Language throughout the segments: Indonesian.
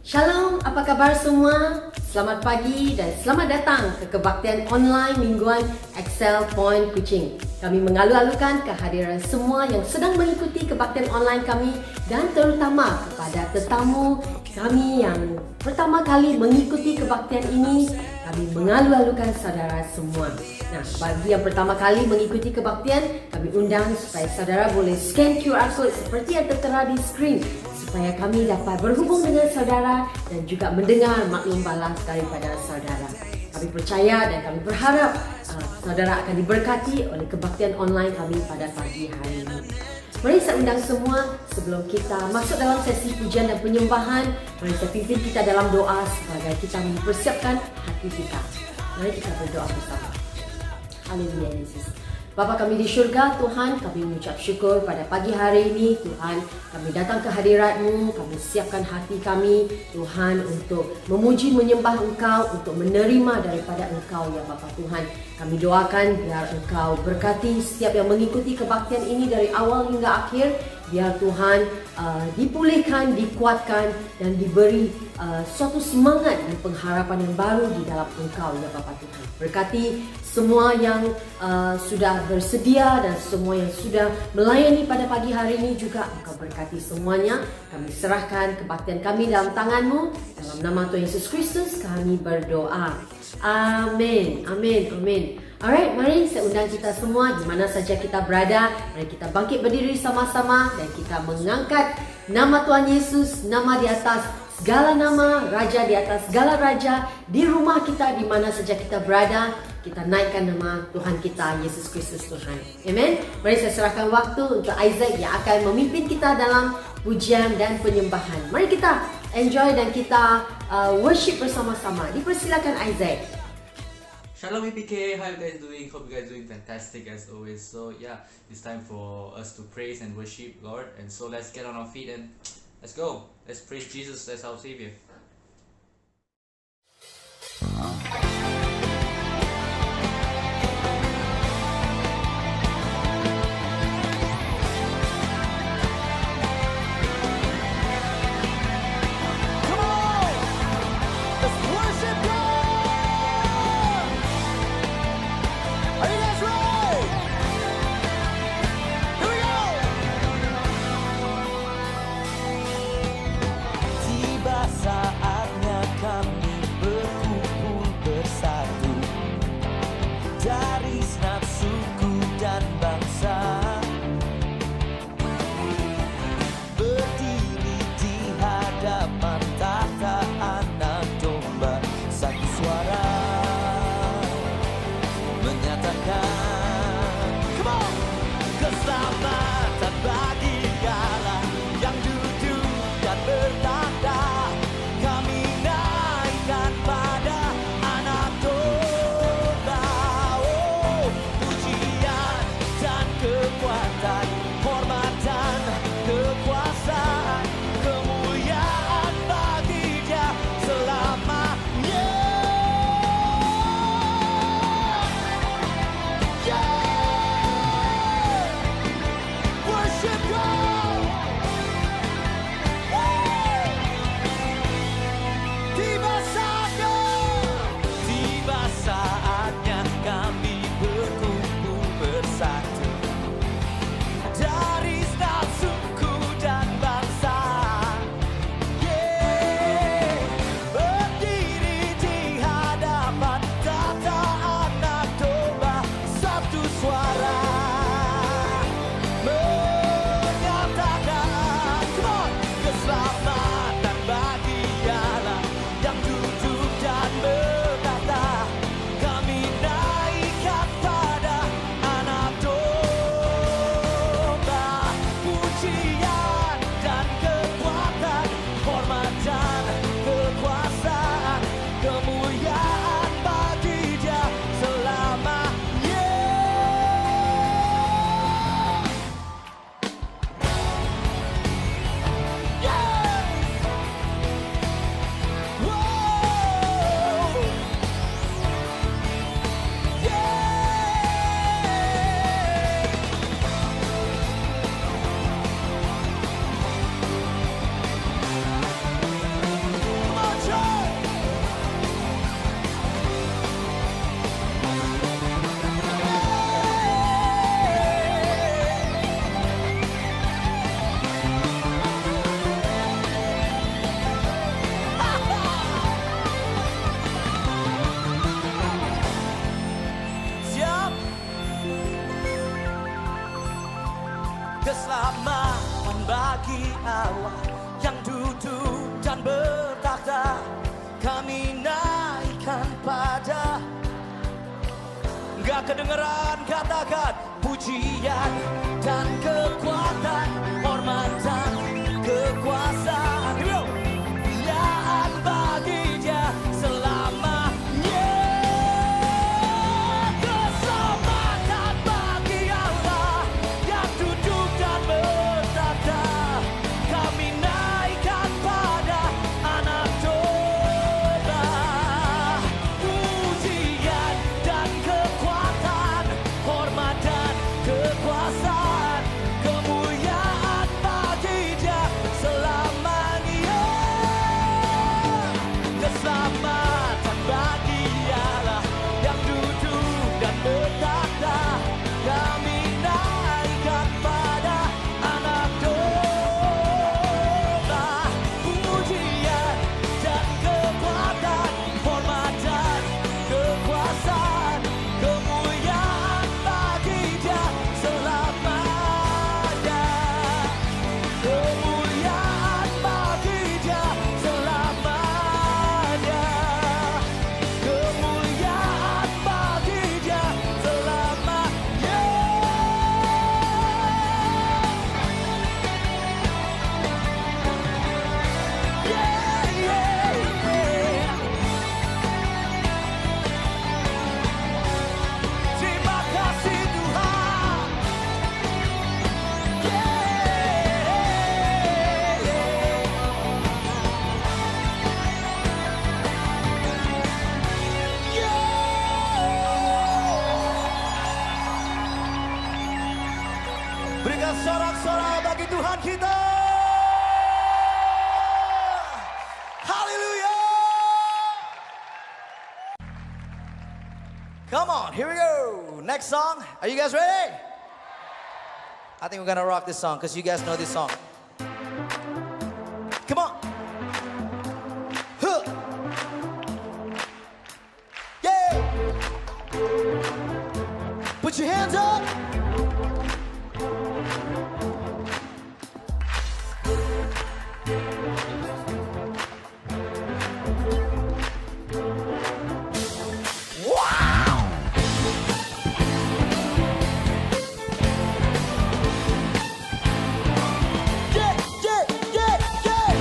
Shalom, apa kabar semua? Selamat pagi dan selamat datang ke kebaktian online mingguan Excel Point Kuching. Kami mengalu-alukan kehadiran semua yang sedang mengikuti kebaktian online kami dan terutama kepada tetamu kami yang pertama kali mengikuti kebaktian ini. Kami mengalu-alukan saudara semua. Nah, bagi yang pertama kali mengikuti kebaktian, kami undang supaya saudara boleh scan QR code seperti yang tertera di skrin supaya kami dapat berhubung dengan saudara dan juga mendengar maklum balas daripada saudara. Kami percaya dan kami berharap saudara akan diberkati oleh kebaktian online kami pada pagi hari ini. Mari saya undang semua sebelum kita masuk dalam sesi pujian dan penyembahan, mari saya pimpin kita dalam doa sebagai kita mempersiapkan hati kita. Mari kita berdoa bersama. Haleluya Yesus. Bapa kami di syurga, Tuhan, kami mengucap syukur pada pagi hari ini, Tuhan. Kami datang ke hadirat-Mu, kami siapkan hati kami, Tuhan, untuk memuji, menyembah Engkau, untuk menerima daripada Engkau, ya Bapa Tuhan. Kami doakan biar Engkau berkati setiap yang mengikuti kebaktian ini dari awal hingga akhir. Biar Tuhan dipulihkan, dikuatkan dan diberi suatu semangat dan pengharapan yang baru di dalam Engkau, ya Bapa Tuhan. Berkati semua yang sudah bersedia dan semua yang sudah melayani pada pagi hari ini juga Engkau berkati semuanya. Kami serahkan kebaktian kami dalam tangan-Mu. Dalam nama Tuhan Yesus Kristus kami berdoa. Amin. Amin. Amin. Alright, mari saya undang kita semua di mana saja kita berada. Mari kita bangkit berdiri sama-sama dan kita mengangkat nama Tuhan Yesus, nama di atas segala nama, Raja di atas segala raja. Di rumah kita, di mana saja kita berada, kita naikkan nama Tuhan kita, Yesus Kristus Tuhan. Amen. Mari saya serahkan waktu untuk Isaac yang akan memimpin kita dalam pujian dan penyembahan. Mari kita enjoy dan kita worship bersama-sama. Dipersilakan Isaac. Shalom EPK, how you guys doing? Hope you guys doing fantastic as always. So yeah, it's time for us to praise and worship Lord. And so let's get on our feet and let's go. Let's praise Jesus as our Savior. Saatnya kami berkumpul bersatu dari segenap suku dan bangsa, berdiri di hadapan tahta Anak Domba, satu suara menyatakan, come on, keselamatan bagi Allah yang duduk dan bertanda. Allah yang duduk dan bertakhta, kami naikkan pada. Gak kedengeran, katakan pujian dan kekuatan, hormat dan kekuasaan, kemuliaan bagi Dia selamanya. Keselamatan bagi Allah yang duduk dan bertakhta, kami naikkan pada Anak domba. Pujian dan kekuatan, hormat dan kekuasaan, kemuliaan bagi Dia selamanya. Keselamatan bagi Allah yang duduk dan bertakhta, kami naikkan pada Anak domba. Pujian dan kekuatan, hormat dan kekuasaan, kemuliaan bagi Dia selamanya. Kemuliaan bagi Dia selamanya. Kemuliaan bagi Dia selamanya. Yeah, yeah, yeah. Terima kasih Tuhan. Berikan sorak-sorai bagi Tuhan kita. Haleluya. Come on, here we go. Next song. Are you guys ready? I think we're gonna rock this song because you guys know this song. Come on. Huh. Yeah. Put your hands up. Wow. Yeah, yeah, yeah, yeah.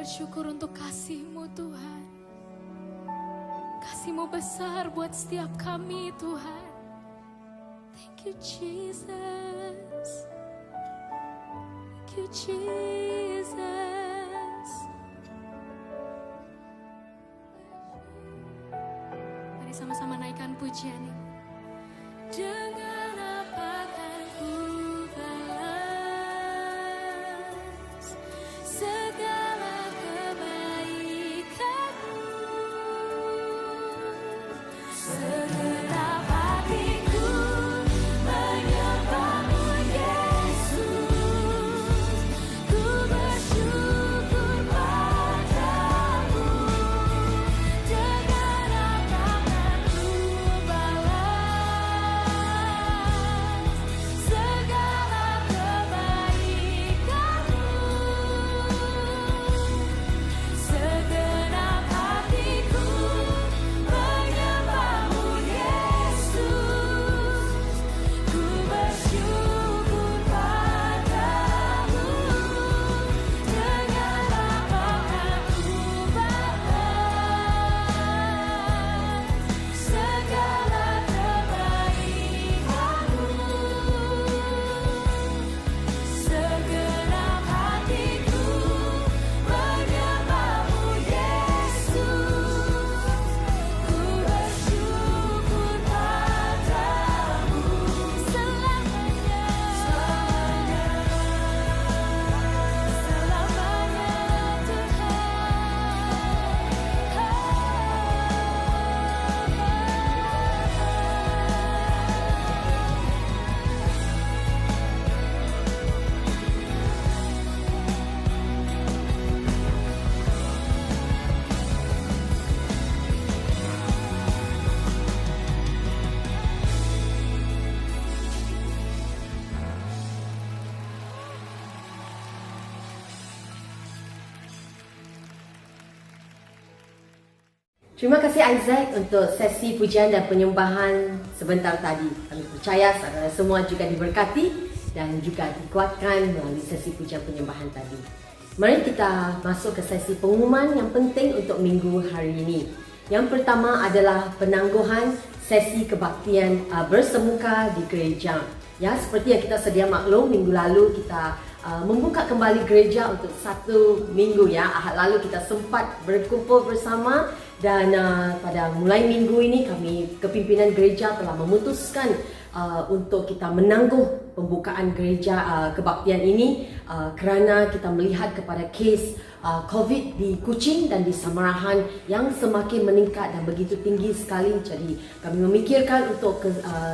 bersyukur untuk kasih-Mu Tuhan. Kasih-Mu besar buat setiap kami Tuhan. Thank you Jesus. Thank you Jesus. Mari sama-sama naikkan pujian ini. Dengan apa kan ku balas segala kebaikan-Mu. Segenap hatiku menyembah-Mu Yesus. Ku bersyukur padamu. Dengan apa kan ku balas segala kebaikan-Mu. Segenap hatiku menyembah-Mu Yesus. Ku bersyukur padamu. Dengan apa kan ku balas segala kebaikan-Mu. Segenap hatiku menyembah-Mu Yesus. Ku bersyukur padamu selamanya, selamanya Terima kasih Isaac untuk sesi pujian dan penyembahan sebentar tadi. Kami percaya saudara semua juga diberkati dan juga dikuatkan melalui sesi pujian penyembahan tadi. Mari kita masuk ke sesi pengumuman yang penting untuk minggu hari ini. Yang pertama adalah penangguhan sesi kebaktian bersemuka di gereja. Ya, seperti yang kita sedia maklum, minggu lalu kita membuka kembali gereja untuk 1 minggu ya. Ahad lalu kita sempat berkumpul bersama dan pada mulai minggu ini kami kepimpinan gereja telah memutuskan untuk kita menangguh pembukaan gereja kebaktian ini kerana kita melihat kepada kes COVID di Kuching dan di Samarahan yang semakin meningkat dan begitu tinggi sekali. Jadi kami memikirkan untuk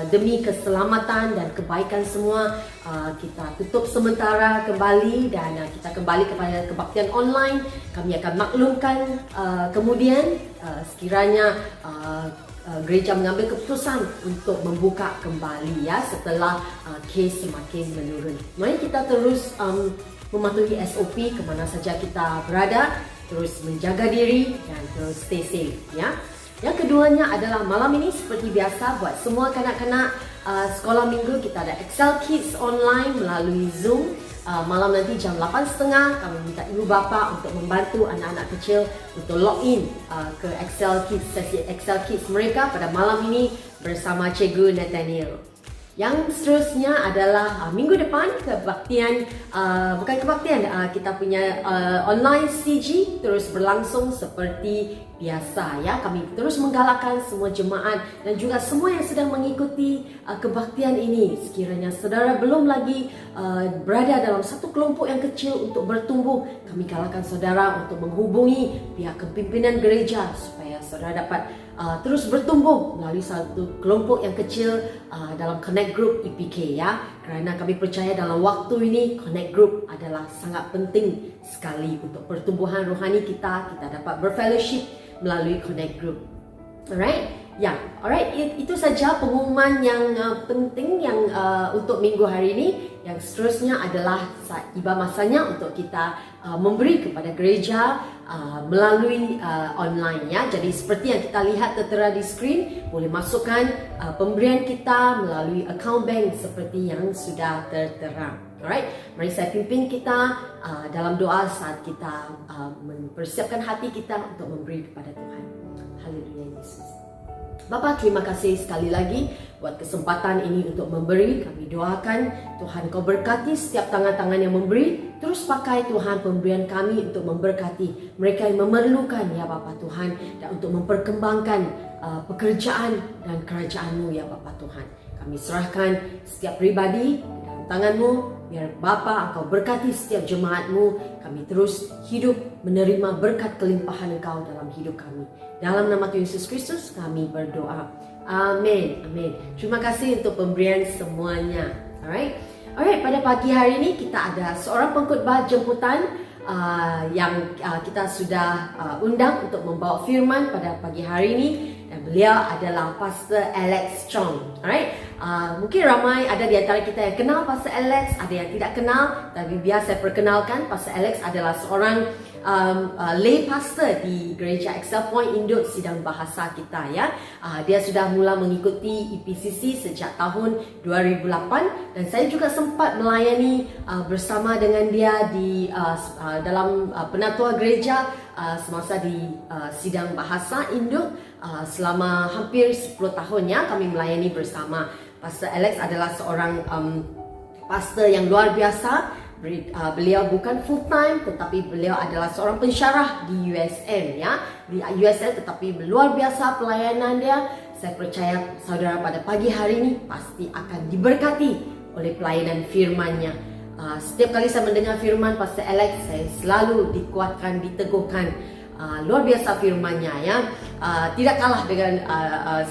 demi keselamatan dan kebaikan semua, kita tutup sementara kembali dan kita kembali kepada kebaktian online. Kami akan maklumkan kemudian sekiranya gereja mengambil keputusan untuk membuka kembali ya setelah kes semakin menurun. Mari kita terus mematuhi SOP ke mana saja kita berada, terus menjaga diri dan terus stay safe ya. Yang keduanya adalah malam ini seperti biasa buat semua kanak-kanak sekolah minggu kita ada Excel Kids online melalui Zoom. Malam nanti jam 8.30 kami minta ibu bapa untuk membantu anak-anak kecil untuk login ke Excel Kids, sesi Excel Kids mereka pada malam ini bersama Cikgu Nathaniel. Yang seterusnya adalah minggu depan kebaktian, bukan kebaktian, kita punya online CG terus berlangsung seperti biasa ya. Kami terus menggalakkan semua jemaat dan juga semua yang sedang mengikuti kebaktian ini, sekiranya saudara belum lagi berada dalam satu kelompok yang kecil untuk bertumbuh, kami galakkan saudara untuk menghubungi pihak kepimpinan gereja supaya saudara dapat terus bertumbuh melalui satu kelompok yang kecil dalam Connect Group EPK ya. Kerana kami percaya dalam waktu ini Connect Group adalah sangat penting sekali untuk pertumbuhan rohani kita dapat berfellowship melalui Connect Group. Alright. Ya, alright, itu saja pengumuman yang penting yang untuk minggu hari ini. Yang seterusnya adalah tiba masanya untuk kita memberi kepada gereja melalui online ya. Jadi seperti yang kita lihat tertera di skrin, boleh masukkan pemberian kita melalui account bank seperti yang sudah tertera. Alright, mari saya pimpin kita dalam doa saat kita mempersiapkan hati kita untuk memberi kepada Tuhan. Haleluya Yesus. Bapa, terima kasih sekali lagi buat kesempatan ini untuk memberi. Kami doakan Tuhan Kau berkati setiap tangan-tangan yang memberi. Terus pakai Tuhan pemberian kami untuk memberkati mereka yang memerlukan ya Bapa Tuhan. Dan untuk memperkembangkan pekerjaan dan kerajaan-Mu ya Bapa Tuhan. Kami serahkan setiap pribadi dalam tangan-Mu. Biar Bapa Engkau berkati setiap jemaat-Mu. Kami terus hidup menerima berkat kelimpahan Engkau dalam hidup kami. Dalam nama Tuhan Yesus Kristus kami berdoa. Amin. Amin. Terima kasih untuk pemberian semuanya. Alright. Pada pagi hari ini kita ada seorang pengkhotbah jemputan yang kita sudah undang untuk membawa firman pada pagi hari ini. Dan beliau adalah Pastor Alex Chong. Alright. Mungkin ramai ada di antara kita yang kenal Pastor Alex, ada yang tidak kenal. Tapi biar saya perkenalkan, Pastor Alex adalah seorang lay pastor di Gereja Excel Point Induk Sidang Bahasa kita ya. Dia sudah mula mengikuti EPCC sejak tahun 2008 dan saya juga sempat melayani bersama dengan dia di dalam penatua gereja semasa di Sidang Bahasa Induk selama hampir 10 tahun ya kami melayani bersama. Pastor Alex adalah seorang pastor yang luar biasa. Beliau bukan full time tetapi beliau adalah seorang pensyarah di USM ya, di USM, tetapi luar biasa pelayanan dia. Saya percaya saudara pada pagi hari ini pasti akan diberkati oleh pelayanan firman-Nya. Setiap kali saya mendengar firman Pastor Alex, saya selalu dikuatkan, diteguhkan. Luar biasa firman-Nya ya. Tidak kalah dengan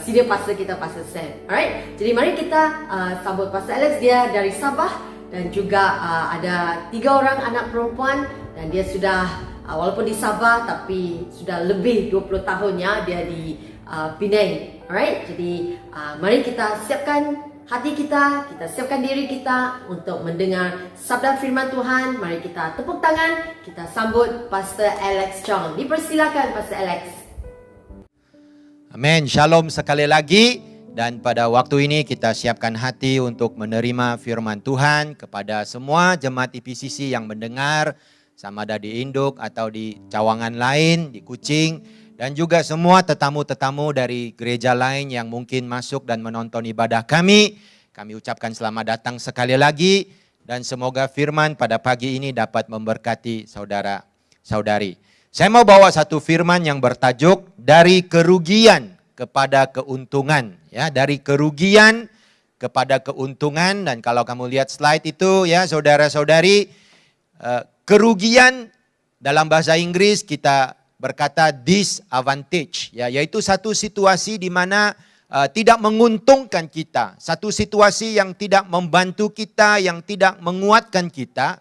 senior pastor kita, Pastor Sam. Alright, jadi mari kita sambut Pastor Alex. Dia dari Sabah. Dan juga ada 3 orang anak perempuan dan dia sudah walaupun di Sabah tapi sudah lebih 20 tahun ya dia di Penang. Alright, jadi mari kita siapkan hati kita siapkan diri kita untuk mendengar sabda firman Tuhan. Mari kita tepuk tangan, kita sambut Pastor Alex Chong. Dipersilakan Pastor Alex. Amin. Shalom sekali lagi. Dan pada waktu ini kita siapkan hati untuk menerima firman Tuhan kepada semua jemaat IPCC yang mendengar, sama ada di Induk atau di cawangan lain, di Kuching. Dan juga semua tetamu-tetamu dari gereja lain yang mungkin masuk dan menonton ibadah kami. Kami ucapkan selamat datang sekali lagi. Dan semoga firman pada pagi ini dapat memberkati saudara-saudari. Saya mau bawa satu firman yang bertajuk dari kerugian kepada keuntungan, ya, dari kerugian kepada keuntungan. Dan kalau kamu lihat slide itu ya saudara-saudari, kerugian dalam bahasa Inggris kita berkata disadvantage, ya, yaitu satu situasi di mana tidak menguntungkan kita, satu situasi yang tidak membantu kita, yang tidak menguatkan kita.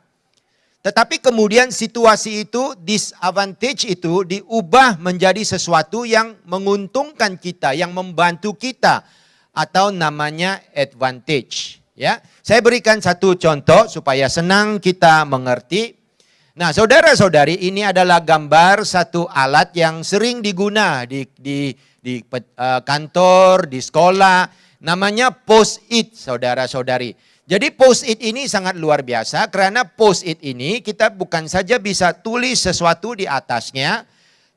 Tetapi kemudian situasi itu, disadvantage itu diubah menjadi sesuatu yang menguntungkan kita, yang membantu kita, atau namanya advantage. Ya, saya berikan satu contoh supaya senang kita mengerti. Nah, saudara-saudari, ini adalah gambar satu alat yang sering diguna di kantor, di sekolah, namanya post-it, saudara-saudari. Jadi post-it ini sangat luar biasa karena post-it ini kita bukan saja bisa tulis sesuatu di atasnya,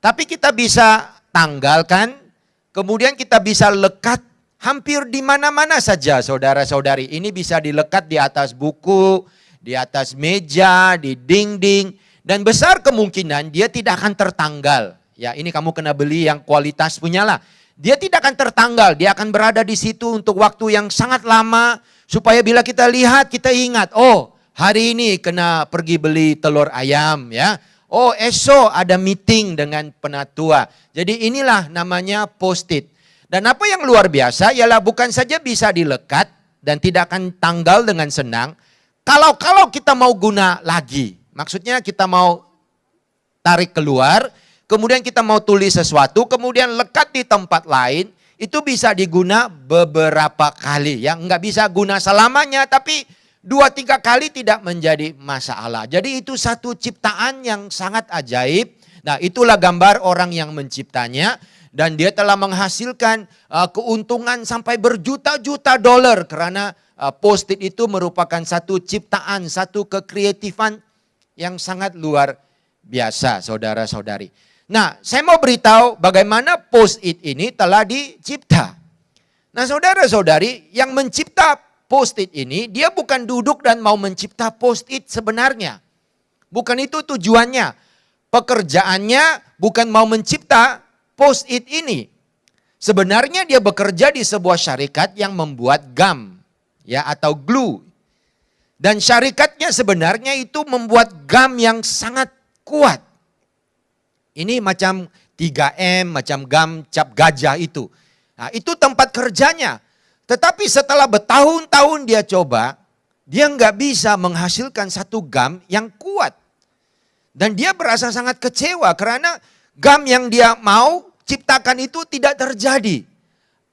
tapi kita bisa tanggalkan, kemudian kita bisa lekat hampir di mana-mana saja saudara-saudari. Ini bisa dilekat di atas buku, di atas meja, di dinding, dan besar kemungkinan dia tidak akan tertanggal. Ya, ini kamu kena beli yang kualitas punyalah. Dia tidak akan tertanggal, dia akan berada di situ untuk waktu yang sangat lama. Supaya bila kita lihat, kita ingat, oh hari ini kena pergi beli telur ayam ya. Oh esok ada meeting dengan penatua. Jadi inilah namanya post-it. Dan apa yang luar biasa ialah bukan saja bisa dilekat dan tidak akan tanggal dengan senang. Kalau kita mau guna lagi, maksudnya kita mau tarik keluar, kemudian kita mau tulis sesuatu, kemudian lekat di tempat lain, itu bisa diguna beberapa kali. Yang nggak bisa guna selamanya, tapi 2-3 kali tidak menjadi masalah. Jadi itu satu ciptaan yang sangat ajaib. Nah, itulah gambar orang yang menciptanya. Dan dia telah menghasilkan keuntungan sampai berjuta-juta dolar. Karena Post-it itu merupakan satu ciptaan, satu kekreatifan yang sangat luar biasa, saudara-saudari. Nah, saya mau beritahu bagaimana Post-it ini telah dicipta. Nah, saudara-saudari, yang mencipta Post-it ini, dia bukan duduk dan mau mencipta Post-it sebenarnya. Bukan itu tujuannya. Pekerjaannya bukan mau mencipta Post-it ini. Sebenarnya dia bekerja di sebuah syarikat yang membuat gum, ya, atau glue. Dan syarikatnya sebenarnya itu membuat gum yang sangat kuat. Ini macam 3M, macam gum cap gajah itu. Nah, itu tempat kerjanya. Tetapi setelah bertahun-tahun dia coba, dia nggak bisa menghasilkan satu gum yang kuat. Dan dia berasa sangat kecewa karena gum yang dia mau ciptakan itu tidak terjadi.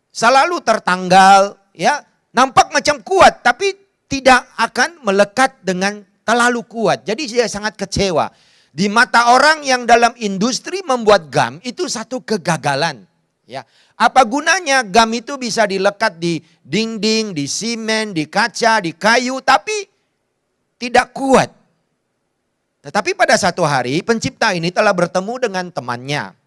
Selalu tertanggal, ya, nampak macam kuat tapi tidak akan melekat dengan terlalu kuat. Jadi dia sangat kecewa. Di mata orang yang dalam industri membuat gum itu satu kegagalan. Ya, apa gunanya gum itu bisa dilekat di dinding, di semen, di kaca, di kayu, tapi tidak kuat. Tetapi pada satu hari pencipta ini telah bertemu dengan temannya.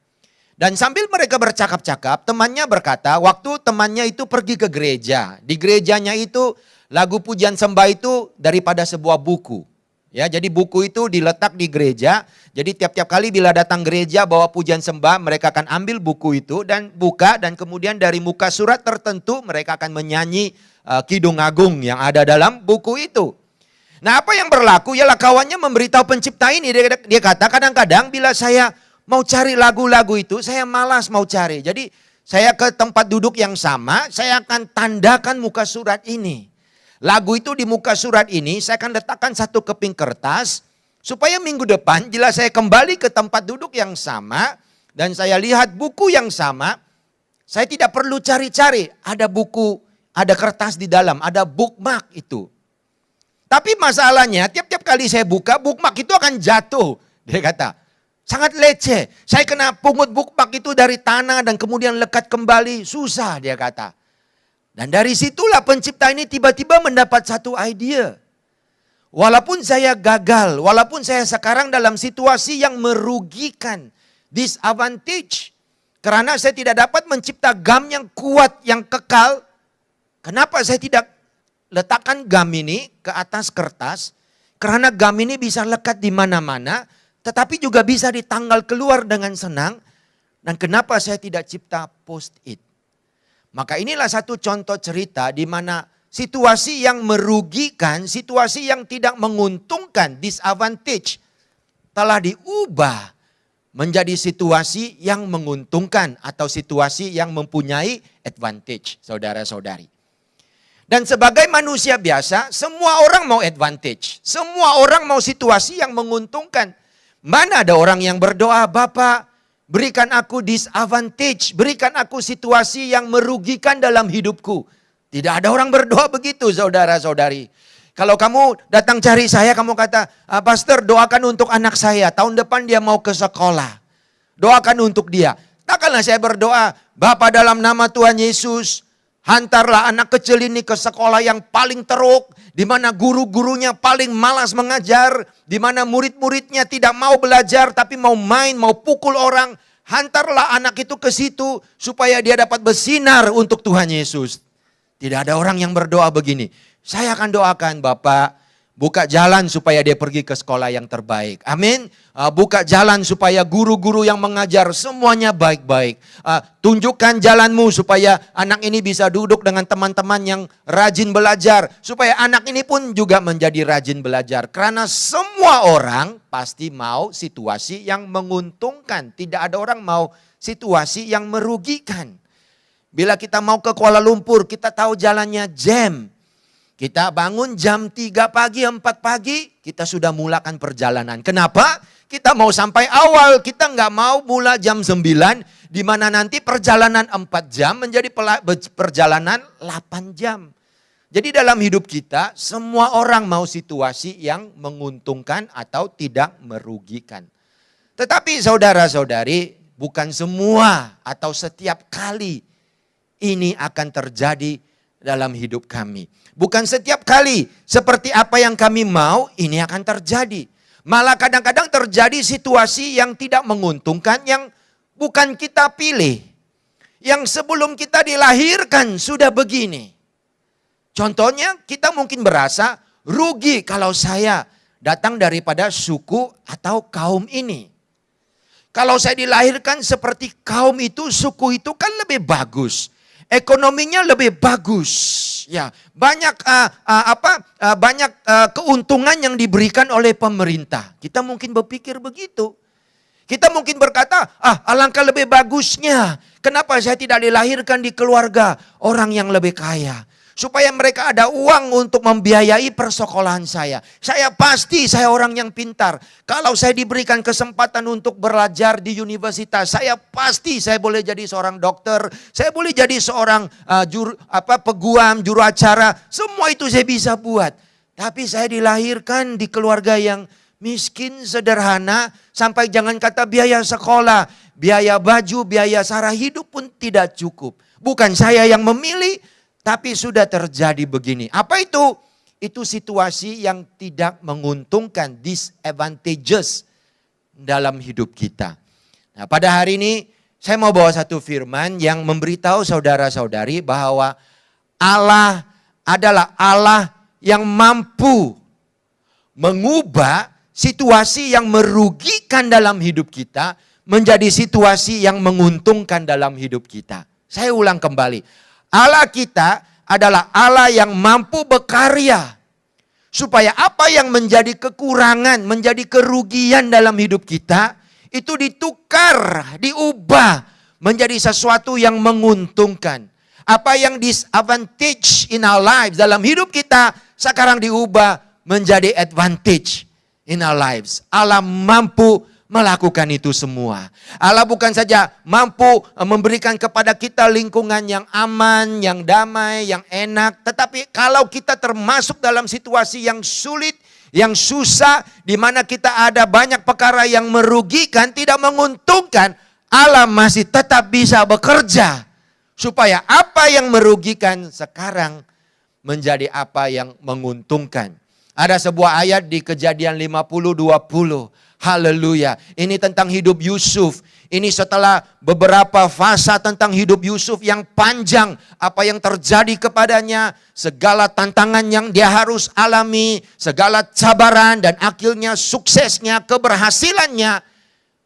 Dan sambil mereka bercakap-cakap, temannya berkata, waktu temannya itu pergi ke gereja. Di gerejanya itu lagu pujian sembah itu daripada sebuah buku. Ya, jadi buku itu diletak di gereja. Jadi tiap-tiap kali bila datang gereja bawa pujian sembah, mereka akan ambil buku itu dan buka, dan kemudian dari muka surat tertentu mereka akan menyanyi Kidung Agung yang ada dalam buku itu. Nah, apa yang berlaku ialah kawannya memberitahu pencipta ini, dia kata kadang-kadang bila saya mau cari lagu-lagu itu saya malas mau cari. Jadi saya ke tempat duduk yang sama, saya akan tandakan muka surat ini. Lagu itu di muka surat ini saya akan letakkan satu keping kertas supaya minggu depan bila saya kembali ke tempat duduk yang sama dan saya lihat buku yang sama, saya tidak perlu cari-cari, ada buku, ada kertas di dalam, ada bookmark itu. Tapi masalahnya tiap-tiap kali saya buka bookmark itu akan jatuh, dia kata. Sangat leceh, saya kena pungut bookmark itu dari tanah dan kemudian lekat kembali, susah dia kata. Dan dari situlah pencipta ini tiba-tiba mendapat satu ide. Walaupun saya gagal, walaupun saya sekarang dalam situasi yang merugikan, disadvantage. Karena saya tidak dapat mencipta gum yang kuat, yang kekal. Kenapa saya tidak letakkan gum ini ke atas kertas? Karena gum ini bisa lekat di mana-mana, tetapi juga bisa ditanggal keluar dengan senang. Dan kenapa saya tidak cipta Post-it? Maka inilah satu contoh cerita di mana situasi yang merugikan, situasi yang tidak menguntungkan, disadvantage, telah diubah menjadi situasi yang menguntungkan atau situasi yang mempunyai advantage, saudara-saudari. Dan sebagai manusia biasa, semua orang mau advantage, semua orang mau situasi yang menguntungkan. Mana ada orang yang berdoa, Bapak, berikan aku disadvantage, berikan aku situasi yang merugikan dalam hidupku. Tidak ada orang berdoa begitu, saudara-saudari. Kalau kamu datang cari saya, kamu kata, Pastor doakan untuk anak saya, tahun depan dia mau ke sekolah. Doakan untuk dia. Takkanlah saya berdoa, Bapa dalam nama Tuhan Yesus, hantarlah anak kecil ini ke sekolah yang paling teruk, di mana guru-gurunya paling malas mengajar, di mana murid-muridnya tidak mau belajar tapi mau main, mau pukul orang. Hantarlah anak itu ke situ supaya dia dapat bersinar untuk Tuhan Yesus. Tidak ada orang yang berdoa begini. Saya akan doakan Bapak, buka jalan supaya dia pergi ke sekolah yang terbaik. Amin. Buka jalan supaya guru-guru yang mengajar semuanya baik-baik. Tunjukkan jalanmu supaya anak ini bisa duduk dengan teman-teman yang rajin belajar. Supaya anak ini pun juga menjadi rajin belajar. Karena semua orang pasti mau situasi yang menguntungkan. Tidak ada orang mau situasi yang merugikan. Bila kita mau ke Kuala Lumpur, kita tahu jalannya jam. Kita bangun jam 3 pagi, 4 pagi, kita sudah mulakan perjalanan. Kenapa? Kita mau sampai awal, kita nggak mau mula jam 9, Di mana nanti perjalanan 4 jam menjadi perjalanan 8 jam. Jadi dalam hidup kita, semua orang mau situasi yang menguntungkan atau tidak merugikan. Tetapi saudara-saudari, bukan semua atau setiap kali ini akan terjadi dalam hidup kami. Bukan setiap kali seperti apa yang kami mau, ini akan terjadi. Malah kadang-kadang terjadi situasi yang tidak menguntungkan, yang bukan kita pilih. Yang sebelum kita dilahirkan sudah begini. Contohnya kita mungkin berasa rugi kalau saya datang daripada suku atau kaum ini. Kalau saya dilahirkan seperti kaum itu, suku itu kan lebih bagus. Ekonominya lebih bagus. Ya, banyak banyak keuntungan yang diberikan oleh pemerintah. Kita mungkin berpikir begitu. Kita mungkin berkata, alangkah lebih bagusnya. Kenapa saya tidak dilahirkan di keluarga orang yang lebih kaya? Supaya mereka ada uang untuk membiayai persekolahan saya. Saya orang yang pintar. Kalau saya diberikan kesempatan untuk belajar di universitas, saya boleh jadi seorang dokter. Saya boleh jadi seorang peguam, juru acara. Semua itu saya bisa buat. Tapi saya dilahirkan di keluarga yang miskin, sederhana, sampai jangan kata biaya sekolah, biaya baju, biaya sara hidup pun tidak cukup. Bukan saya yang memilih, tapi sudah terjadi begini. Apa itu? Itu situasi yang tidak menguntungkan, disadvantageous dalam hidup kita. Nah, pada hari ini saya mau bawa satu firman yang memberitahu saudara-saudari bahwa Allah adalah Allah yang mampu mengubah situasi yang merugikan dalam hidup kita menjadi situasi yang menguntungkan dalam hidup kita. Saya ulang kembali. Allah kita adalah Allah yang mampu berkarya. Supaya apa yang menjadi kekurangan, menjadi kerugian dalam hidup kita, itu ditukar, diubah menjadi sesuatu yang menguntungkan. Apa yang disadvantage in our lives, dalam hidup kita, sekarang diubah menjadi advantage in our lives. Allah mampu melakukan itu semua. Allah bukan saja mampu memberikan kepada kita lingkungan yang aman, yang damai, yang enak. Tetapi kalau kita termasuk dalam situasi yang sulit, yang susah, di mana kita ada banyak perkara yang merugikan, tidak menguntungkan, Allah masih tetap bisa bekerja. Supaya apa yang merugikan sekarang menjadi apa yang menguntungkan. Ada sebuah ayat di Kejadian 50:20. Haleluya. Ini tentang hidup Yusuf. Ini setelah beberapa fase tentang hidup Yusuf yang panjang. Apa yang terjadi kepadanya. Segala tantangan yang dia harus alami. Segala cabaran dan akhirnya suksesnya, keberhasilannya.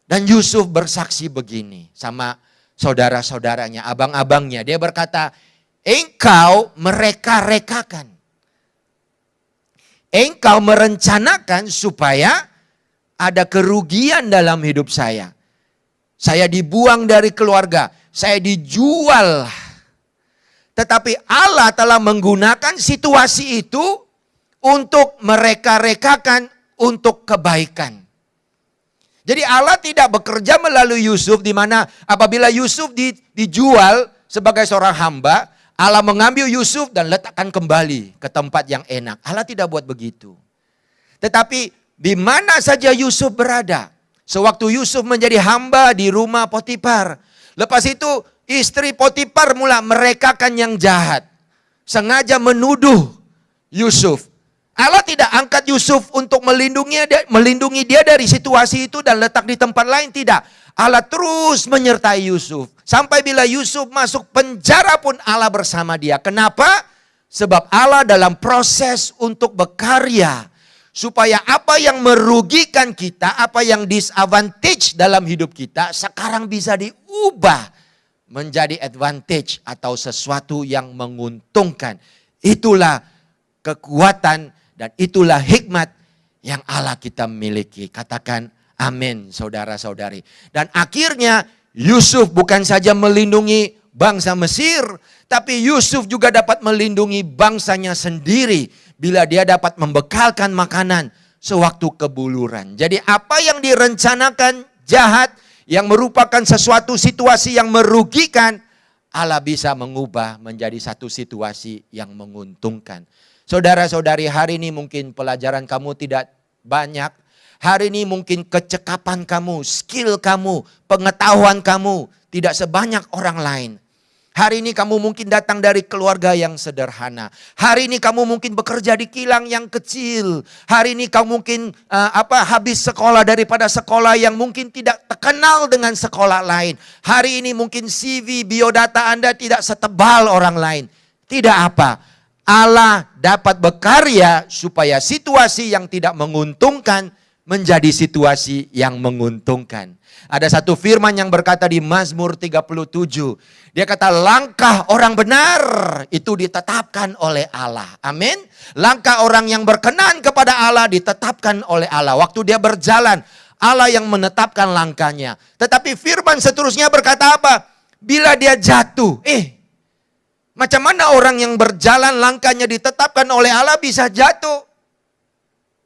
Dan Yusuf bersaksi begini sama saudara-saudaranya, abang-abangnya. Dia berkata, engkau mereka-rekakan. Engkau merencanakan supaya ada kerugian dalam hidup saya. Saya dibuang dari keluarga. Saya dijual. Tetapi Allah telah menggunakan situasi itu untuk mereka-rekakan untuk kebaikan. Jadi Allah tidak bekerja melalui Yusuf, di mana apabila Yusuf dijual sebagai seorang hamba, Allah mengambil Yusuf dan letakkan kembali ke tempat yang enak. Allah tidak buat begitu. Tetapi di mana saja Yusuf berada, sewaktu Yusuf menjadi hamba di rumah Potifar, lepas itu istri Potifar mula merekakan yang jahat, sengaja menuduh Yusuf. Allah tidak angkat Yusuf untuk melindungi dia dari situasi itu dan letak di tempat lain, tidak. Allah terus menyertai Yusuf. Sampai bila Yusuf masuk penjara pun Allah bersama dia. Kenapa? Sebab Allah dalam proses untuk berkarya. Supaya apa yang merugikan kita, apa yang disadvantage dalam hidup kita, sekarang bisa diubah menjadi advantage atau sesuatu yang menguntungkan. Itulah kekuatan dan itulah hikmat yang Allah kita miliki. Katakan amin, saudara-saudari. Dan akhirnya Yusuf bukan saja melindungi bangsa Mesir, tapi Yusuf juga dapat melindungi bangsanya sendiri bila dia dapat membekalkan makanan sewaktu kebuluran. Jadi apa yang direncanakan jahat, yang merupakan sesuatu situasi yang merugikan, Allah bisa mengubah menjadi satu situasi yang menguntungkan. Saudara-saudari, hari ini mungkin pelajaran kamu tidak banyak. Hari ini mungkin kecekapan kamu, skill kamu, pengetahuan kamu tidak sebanyak orang lain. Hari ini kamu mungkin datang dari keluarga yang sederhana. Hari ini kamu mungkin bekerja di kilang yang kecil. Hari ini kamu mungkin habis sekolah daripada sekolah yang mungkin tidak terkenal dengan sekolah lain. Hari ini mungkin CV, biodata Anda tidak setebal orang lain. Tidak apa. Allah dapat berkarya supaya situasi yang tidak menguntungkan menjadi situasi yang menguntungkan. Ada satu firman yang berkata di Mazmur 37. Dia kata langkah orang benar itu ditetapkan oleh Allah. Amin. Langkah orang yang berkenan kepada Allah ditetapkan oleh Allah. Waktu dia berjalan, Allah yang menetapkan langkahnya. Tetapi firman seterusnya berkata apa? Bila dia jatuh. Macam mana orang yang berjalan langkahnya ditetapkan oleh Allah bisa jatuh?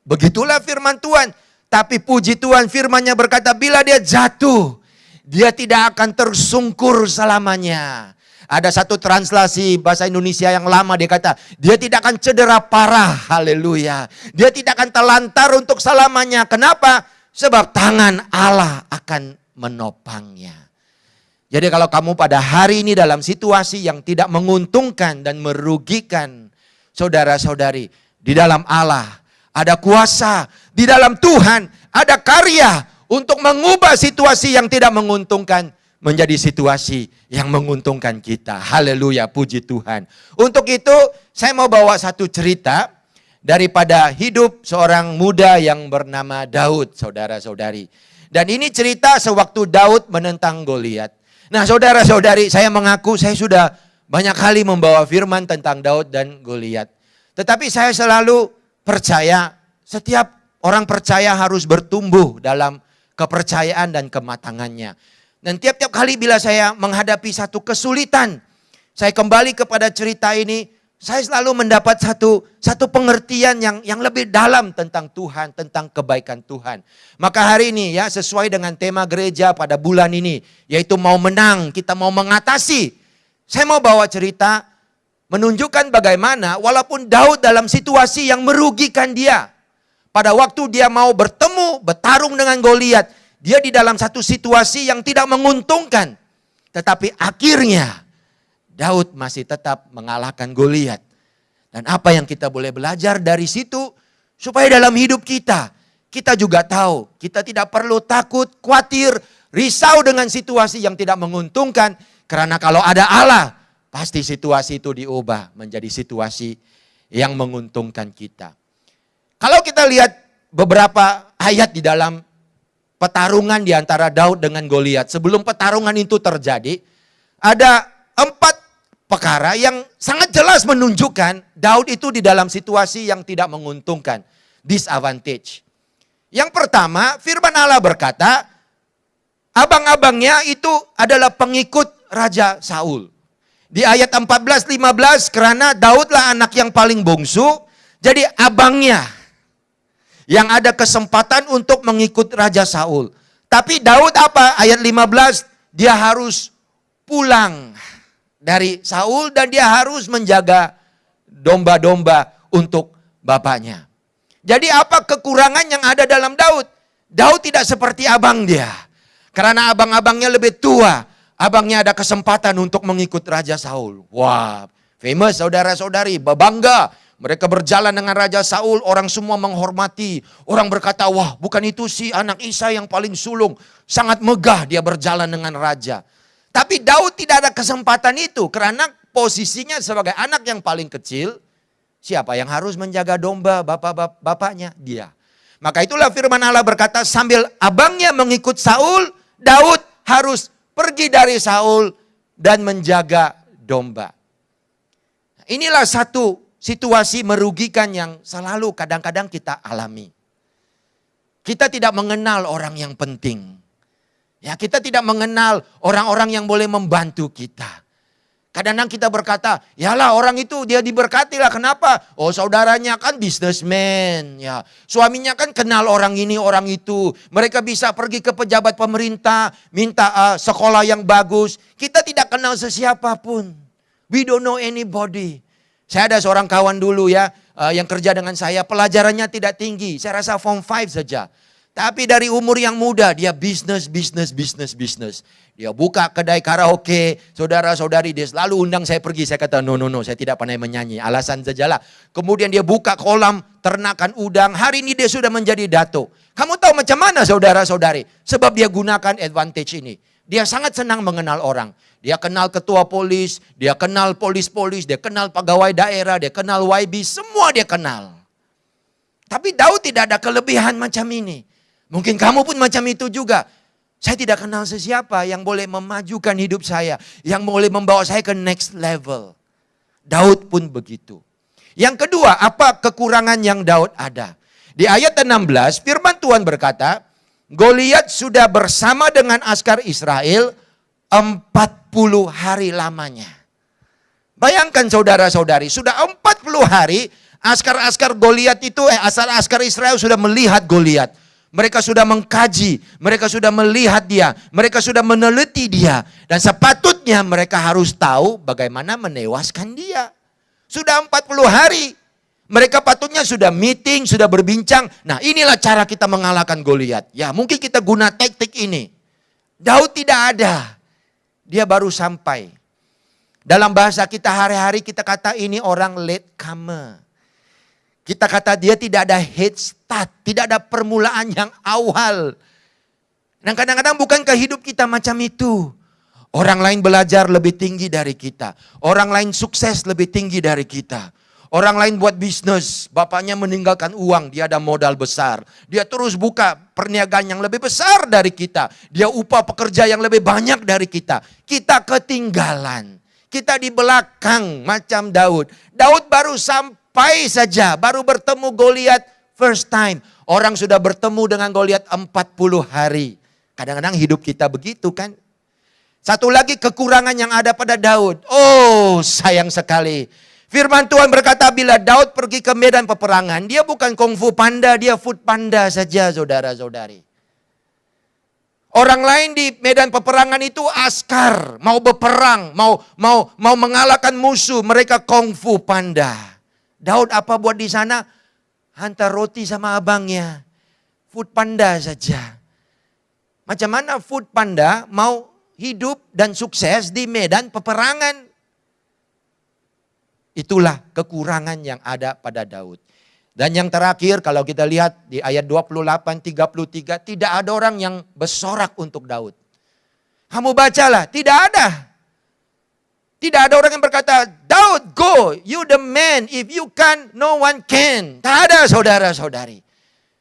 Begitulah firman Tuhan. Tapi puji Tuhan firman-Nya berkata bila dia jatuh, dia tidak akan tersungkur selamanya. Ada satu translasi bahasa Indonesia yang lama dia kata, dia tidak akan cedera parah, haleluya. Dia tidak akan telantar untuk selamanya. Kenapa? Sebab tangan Allah akan menopangnya. Jadi kalau kamu pada hari ini dalam situasi yang tidak menguntungkan dan merugikan saudara-saudari, di dalam Allah ada kuasa, di dalam Tuhan ada karya untuk mengubah situasi yang tidak menguntungkan menjadi situasi yang menguntungkan kita. Haleluya, puji Tuhan. Untuk itu saya mau bawa satu cerita daripada hidup seorang muda yang bernama Daud, saudara-saudari. Dan ini cerita sewaktu Daud menentang Goliat. Nah saudara-saudari, saya mengaku saya sudah banyak kali membawa firman tentang Daud dan Goliat. Tetapi saya selalu percaya setiap orang percaya harus bertumbuh dalam kepercayaan dan kematangannya. Dan tiap-tiap kali bila saya menghadapi satu kesulitan, saya kembali kepada cerita ini, saya selalu mendapat satu pengertian yang lebih dalam tentang Tuhan, tentang kebaikan Tuhan. Maka hari ini ya sesuai dengan tema gereja pada bulan ini, yaitu mau menang, kita mau mengatasi. Saya mau bawa cerita menunjukkan bagaimana walaupun Daud dalam situasi yang merugikan dia. Pada waktu dia mau bertarung dengan Goliat, dia di dalam satu situasi yang tidak menguntungkan. Tetapi akhirnya Daud masih tetap mengalahkan Goliat. Dan apa yang kita boleh belajar dari situ, supaya dalam hidup kita juga tahu, kita tidak perlu takut, khawatir, risau dengan situasi yang tidak menguntungkan. Karena kalau ada Allah, pasti situasi itu diubah menjadi situasi yang menguntungkan kita. Kalau kita lihat beberapa ayat di dalam pertarungan di antara Daud dengan Goliat, sebelum pertarungan itu terjadi, ada 4 perkara yang sangat jelas menunjukkan Daud itu di dalam situasi yang tidak menguntungkan, disadvantage. Yang pertama, firman Allah berkata, abang-abangnya itu adalah pengikut Raja Saul. Di ayat 14-15, karena Daudlah anak yang paling bungsu, jadi abangnya yang ada kesempatan untuk mengikut Raja Saul. Tapi Daud apa? Ayat 15, dia harus pulang dari Saul dan dia harus menjaga domba-domba untuk bapaknya. Jadi apa kekurangan yang ada dalam Daud? Daud tidak seperti abang dia. Karena abang-abangnya lebih tua. Abangnya ada kesempatan untuk mengikut Raja Saul. Wah, famous saudara-saudari, bangga. Mereka berjalan dengan Raja Saul, orang semua menghormati. Orang berkata, wah bukan itu si anak Isa yang paling sulung. Sangat megah dia berjalan dengan Raja. Tapi Daud tidak ada kesempatan itu. Karena posisinya sebagai anak yang paling kecil, siapa yang harus menjaga domba bapaknya? Dia. Maka itulah firman Allah berkata, sambil abangnya mengikut Saul, Daud harus pergi dari Saul dan menjaga domba. Inilah satu situasi merugikan yang selalu kadang-kadang kita alami. Kita tidak mengenal orang yang penting. Ya, kita tidak mengenal orang-orang yang boleh membantu kita. Kadang-kadang kita berkata, yalah orang itu dia diberkati lah, kenapa? Oh saudaranya kan businessman, ya. Suaminya kan kenal orang ini, orang itu. Mereka bisa pergi ke pejabat pemerintah, minta sekolah yang bagus. Kita tidak kenal sesiapapun. We don't know anybody. Saya ada seorang kawan dulu ya, yang kerja dengan saya, pelajarannya tidak tinggi. Saya rasa form 5 saja. Tapi dari umur yang muda, dia bisnis. Dia buka kedai karaoke, saudara-saudari dia selalu undang saya pergi. Saya kata, no, saya tidak pandai menyanyi, alasan sajalah. Kemudian dia buka kolam ternakan udang, hari ini dia sudah menjadi dato. Kamu tahu macam mana saudara-saudari? Sebab dia gunakan advantage ini. Dia sangat senang mengenal orang. Dia kenal ketua polis, dia kenal polis-polis, dia kenal pegawai daerah, dia kenal YB, semua dia kenal. Tapi Daud tidak ada kelebihan macam ini. Mungkin kamu pun macam itu juga. Saya tidak kenal sesiapa yang boleh memajukan hidup saya. Yang boleh membawa saya ke next level. Daud pun begitu. Yang kedua, apa kekurangan yang Daud ada? Di ayat 16, firman Tuhan berkata, Goliat sudah bersama dengan askar Israel 40 hari lamanya. Bayangkan saudara-saudari, sudah 40 hari askar-askar Goliat itu, askar Israel sudah melihat Goliat. Mereka sudah mengkaji, mereka sudah melihat dia, mereka sudah meneliti dia. Dan sepatutnya mereka harus tahu bagaimana menewaskan dia. Sudah 40 hari, mereka patutnya sudah meeting, sudah berbincang. Nah inilah cara kita mengalahkan Goliat. Ya mungkin kita guna taktik ini. Daud tidak ada, dia baru sampai. Dalam bahasa kita hari-hari kita kata ini orang late comer. Kita kata dia tidak ada head start, tidak ada permulaan yang awal. Dan kadang-kadang bukankah hidup kita macam itu? Orang lain belajar lebih tinggi dari kita. Orang lain sukses lebih tinggi dari kita. Orang lain buat bisnis, bapaknya meninggalkan uang, dia ada modal besar. Dia terus buka perniagaan yang lebih besar dari kita. Dia upah pekerja yang lebih banyak dari kita. Kita ketinggalan. Kita di belakang macam Daud. Daud baru sampai saja, baru bertemu Goliat first time. Orang sudah bertemu dengan Goliat 40 hari. Kadang-kadang hidup kita begitu kan. Satu lagi kekurangan yang ada pada Daud. Oh sayang sekali. Firman Tuhan berkata bila Daud pergi ke medan peperangan, dia bukan kungfu panda, dia food panda saja saudara-saudari. Orang lain di medan peperangan itu askar, mau berperang, mau mengalahkan musuh, mereka kungfu panda. Daud apa buat di sana? Hantar roti sama abangnya. Food panda saja. Macam mana food panda mau hidup dan sukses di medan peperangan? Itulah kekurangan yang ada pada Daud. Dan yang terakhir kalau kita lihat di ayat 28-33, tidak ada orang yang bersorak untuk Daud. Kamu bacalah, tidak ada. Tidak ada orang yang berkata, Daud go, you the man, if you can, no one can. Tak ada saudara-saudari.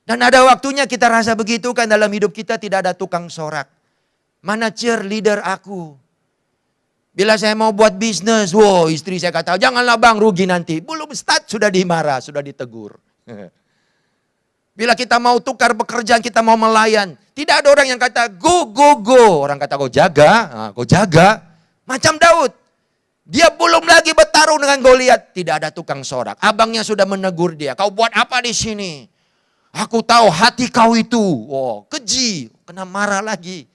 Dan ada waktunya kita rasa begitu kan dalam hidup kita tidak ada tukang sorak. Mana cheerleader aku? Bila saya mau buat bisnis, wow istri saya kata, janganlah bang rugi nanti. Belum start sudah dimarah, sudah ditegur. Bila kita mau tukar pekerjaan, kita mau melayan. Tidak ada orang yang kata, go. Orang kata, kau jaga. Macam Daud. Dia belum lagi bertarung dengan Goliat. Tidak ada tukang sorak. Abangnya sudah menegur dia. Kau buat apa di sini? Aku tahu hati kau itu. Wow, keji. Kena marah lagi.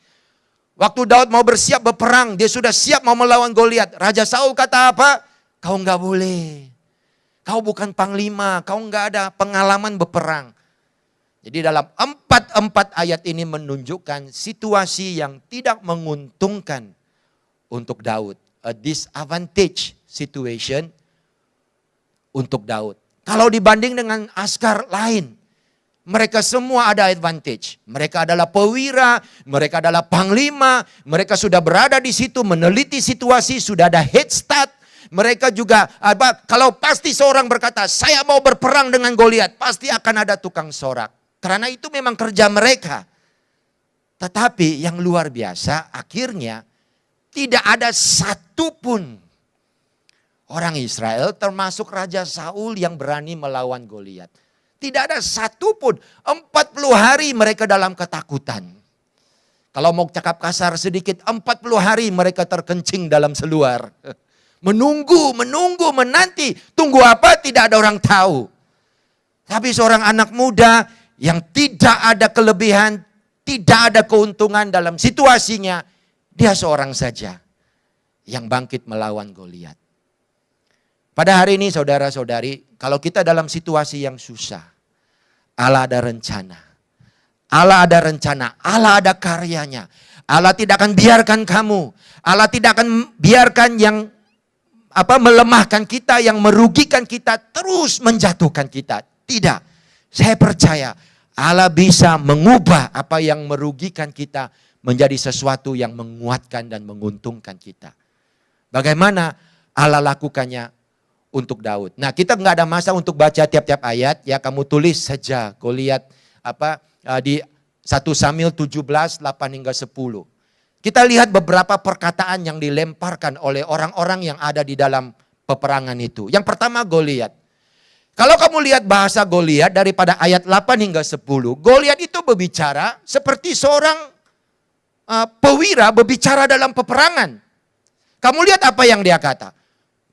Waktu Daud mau bersiap berperang, dia sudah siap mau melawan Goliat. Raja Saul kata apa? Kau enggak boleh. Kau bukan panglima, kau enggak ada pengalaman berperang. Jadi dalam 4 ayat ini menunjukkan situasi yang tidak menguntungkan untuk Daud. A disadvantage situation untuk Daud. Kalau dibanding dengan askar lain, mereka semua ada advantage. Mereka adalah pewira, mereka adalah panglima, mereka sudah berada di situ meneliti situasi, sudah ada head start. Mereka juga, kalau pasti seorang berkata, saya mau berperang dengan Goliat, pasti akan ada tukang sorak. Karena itu memang kerja mereka. Tetapi yang luar biasa, akhirnya tidak ada satupun orang Israel, termasuk Raja Saul yang berani melawan Goliat. Tidak ada satupun. 40 hari mereka dalam ketakutan. Kalau mau cakap kasar sedikit, 40 hari mereka terkencing dalam seluar. Menunggu, menanti. Tunggu apa? Tidak ada orang tahu. Tapi seorang anak muda yang tidak ada kelebihan, tidak ada keuntungan dalam situasinya, dia seorang saja yang bangkit melawan Goliat. Pada hari ini saudara-saudari, kalau kita dalam situasi yang susah, Allah ada rencana. Allah ada rencana, Allah ada karyanya. Allah tidak akan biarkan kamu. Allah tidak akan biarkan yang melemahkan kita, yang merugikan kita, terus menjatuhkan kita. Tidak. Saya percaya Allah bisa mengubah apa yang merugikan kita menjadi sesuatu yang menguatkan dan menguntungkan kita. Bagaimana Allah lakukannya untuk Daud. Nah, kita nggak ada masa untuk baca tiap-tiap ayat, ya kamu tulis saja Goliat di 1 Samuel 17, 8 hingga 10. Kita lihat beberapa perkataan yang dilemparkan oleh orang-orang yang ada di dalam peperangan itu. Yang pertama Goliat. Kalau kamu lihat bahasa Goliat daripada ayat 8 hingga 10, Goliat itu berbicara seperti seorang pewira berbicara dalam peperangan. Kamu lihat apa yang dia kata.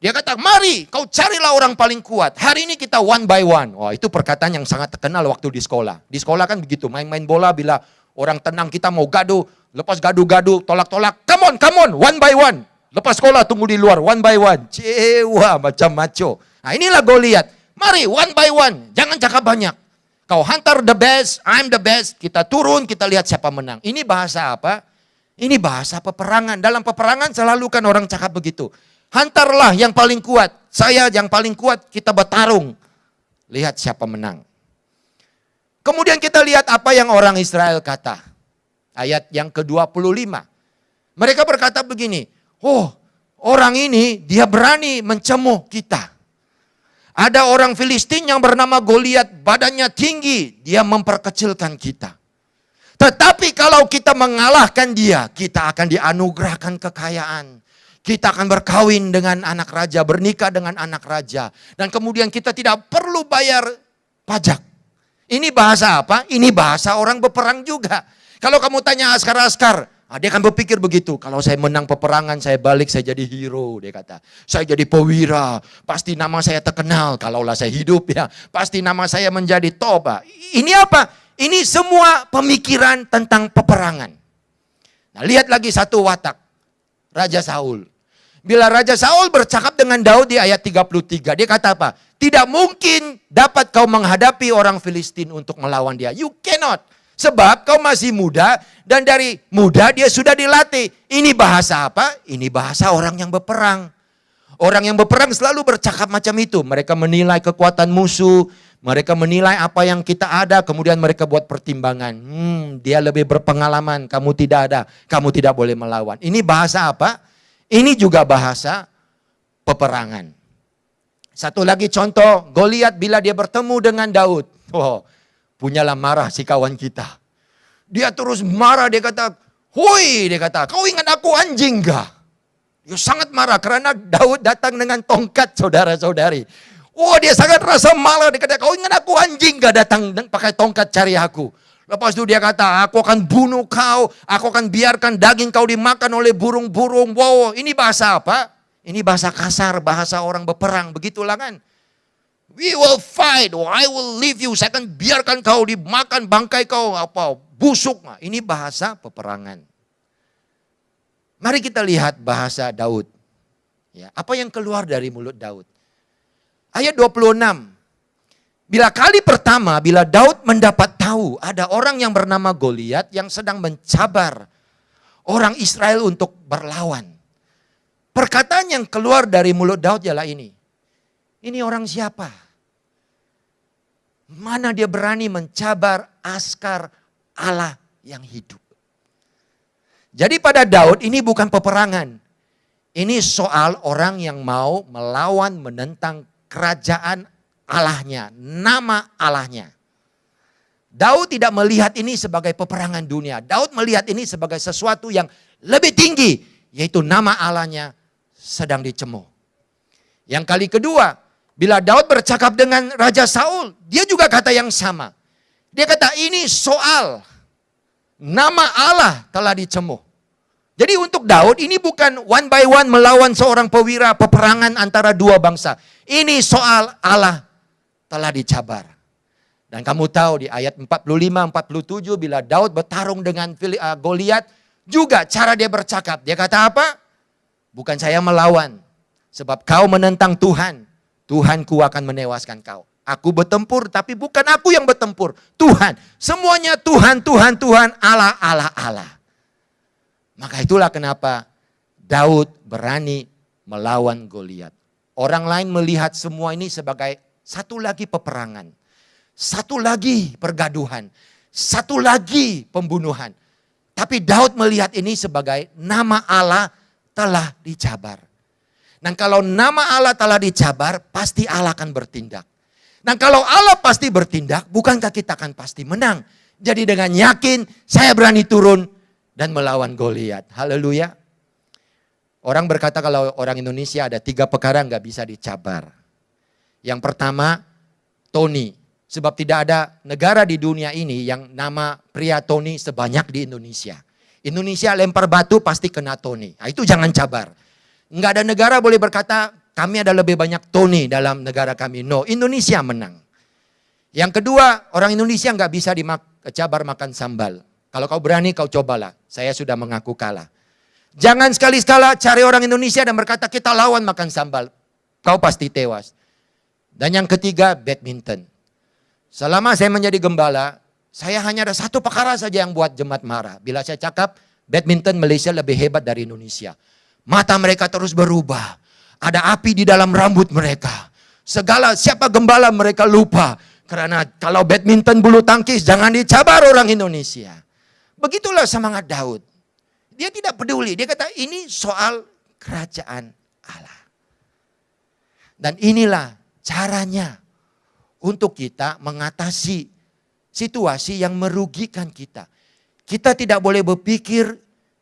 Dia kata, mari kau carilah orang paling kuat. Hari ini kita one by one. Wah, itu perkataan yang sangat terkenal waktu di sekolah. Di sekolah kan begitu, main-main bola bila orang tenang kita mau gaduh. Lepas gaduh-gaduh, tolak-tolak. Come on, one by one. Lepas sekolah tunggu di luar, one by one. Cewa macam maco. Nah, inilah Goliat. Mari one by one, jangan cakap banyak. Kau hantar the best, I'm the best. Kita turun, kita lihat siapa menang. Ini bahasa apa? Ini bahasa peperangan. Dalam peperangan selalu kan orang cakap begitu. Hantarlah yang paling kuat. Saya yang paling kuat, kita bertarung. Lihat siapa menang. Kemudian kita lihat apa yang orang Israel kata. Ayat yang ke-25. Mereka berkata begini, oh orang ini dia berani mencemuh kita. Ada orang Filistin yang bernama Goliat, badannya tinggi, dia memperkecilkan kita. Tetapi kalau kita mengalahkan dia, kita akan dianugerahkan kekayaan. Kita akan berkawin dengan anak raja, bernikah dengan anak raja. Dan kemudian kita tidak perlu bayar pajak. Ini bahasa apa? Ini bahasa orang berperang juga. Kalau kamu tanya Askar, dia akan berpikir begitu. Kalau saya menang peperangan, saya balik, saya jadi hero, dia kata. Saya jadi pewira, pasti nama saya terkenal. Kalaulah saya hidup ya, pasti nama saya menjadi top. Ini apa? Ini semua pemikiran tentang peperangan. Nah, lihat lagi satu watak. Raja Saul. Bila Raja Saul bercakap dengan Daud di ayat 33, dia kata apa? Tidak mungkin dapat kau menghadapi orang Filistin untuk melawan dia. You cannot. Sebab kau masih muda dan dari muda dia sudah dilatih. Ini bahasa apa? Ini bahasa orang yang berperang. Orang yang berperang selalu bercakap macam itu. Mereka menilai kekuatan musuh. Mereka menilai apa yang kita ada. Kemudian mereka buat pertimbangan. Dia lebih berpengalaman. Kamu tidak ada. Kamu tidak boleh melawan. Ini bahasa apa? Ini juga bahasa peperangan. Satu lagi contoh. Goliat bila dia bertemu dengan Daud. Punyalah marah si kawan kita. Dia terus marah, dia kata, "Hoi," dia kata, "kau ingat aku anjing gak?" Dia sangat marah karena Daud datang dengan tongkat, saudara-saudari. Dia sangat rasa marah, dia kata, "Kau ingat aku anjing gak datang pakai tongkat cari aku?" Lepas itu dia kata, "Aku akan bunuh kau, aku akan biarkan daging kau dimakan oleh burung-burung." Wow, ini bahasa apa? Ini bahasa kasar, bahasa orang berperang, begitulah kan. We will fight, I will leave you. Saya akan biarkan kau dimakan bangkai kau busuk. Ini bahasa peperangan. Mari kita lihat bahasa Daud. Ya, apa yang keluar dari mulut Daud? Ayat 26. Bila kali pertama, bila Daud mendapat tahu ada orang yang bernama Goliat yang sedang mencabar orang Israel untuk berlawan. Perkataan yang keluar dari mulut Daud ialah ini. Ini orang siapa? Mana dia berani mencabar askar Allah yang hidup? Jadi pada Daud ini bukan peperangan. Ini soal orang yang mau melawan menentang kerajaan Allahnya, nama Allahnya. Daud tidak melihat ini sebagai peperangan dunia. Daud melihat ini sebagai sesuatu yang lebih tinggi, yaitu nama Allahnya sedang dicemuh. Yang kali kedua, bila Daud bercakap dengan Raja Saul, dia juga kata yang sama. Dia kata ini soal nama Allah telah dicemuh. Jadi untuk Daud ini bukan one by one melawan seorang perwira peperangan antara dua bangsa. Ini soal Allah telah dicabar. Dan kamu tahu di ayat 45-47 bila Daud bertarung dengan Goliat, juga cara dia bercakap. Dia kata apa? Bukan saya melawan. Sebab kau menentang Tuhan. Tuhanku akan menewaskan kau. Aku bertempur tapi bukan aku yang bertempur. Tuhan. Semuanya Tuhan, Tuhan, Tuhan. Allah, Allah, Allah. Maka itulah kenapa Daud berani melawan Goliat. Orang lain melihat semua ini sebagai satu lagi peperangan. Satu lagi pergaduhan. Satu lagi pembunuhan. Tapi Daud melihat ini sebagai nama Allah telah dicabar. Dan kalau nama Allah telah dicabar, pasti Allah akan bertindak. Dan kalau Allah pasti bertindak, bukankah kita akan pasti menang? Jadi dengan yakin, saya berani turun dan melawan Goliat. Haleluya. Orang berkata kalau orang Indonesia ada 3 perkara nggak bisa dicabar. Yang pertama, Tony. Sebab tidak ada negara di dunia ini yang nama pria Tony sebanyak di Indonesia. Indonesia lempar batu pasti kena Tony. Nah, itu jangan cabar. Nggak ada negara boleh berkata kami ada lebih banyak Tony dalam negara kami. No, Indonesia menang. Yang kedua, orang Indonesia nggak bisa dicabar makan sambal. Kalau kau berani kau cobalah. Saya sudah mengaku kalah. Jangan sekali-sekala cari orang Indonesia dan berkata kita lawan makan sambal. Kau pasti tewas. Dan yang ketiga, badminton. Selama saya menjadi gembala, saya hanya ada satu perkara saja yang buat jemaat marah. Bila saya cakap, badminton Malaysia lebih hebat dari Indonesia. Mata mereka terus berubah. Ada api di dalam rambut mereka. Segala siapa gembala mereka lupa. Karena kalau badminton bulu tangkis jangan dicabar orang Indonesia. Begitulah semangat Daud. Dia tidak peduli. Dia kata ini soal kerajaan Allah. Dan inilah caranya untuk kita mengatasi situasi yang merugikan kita. Kita tidak boleh berpikir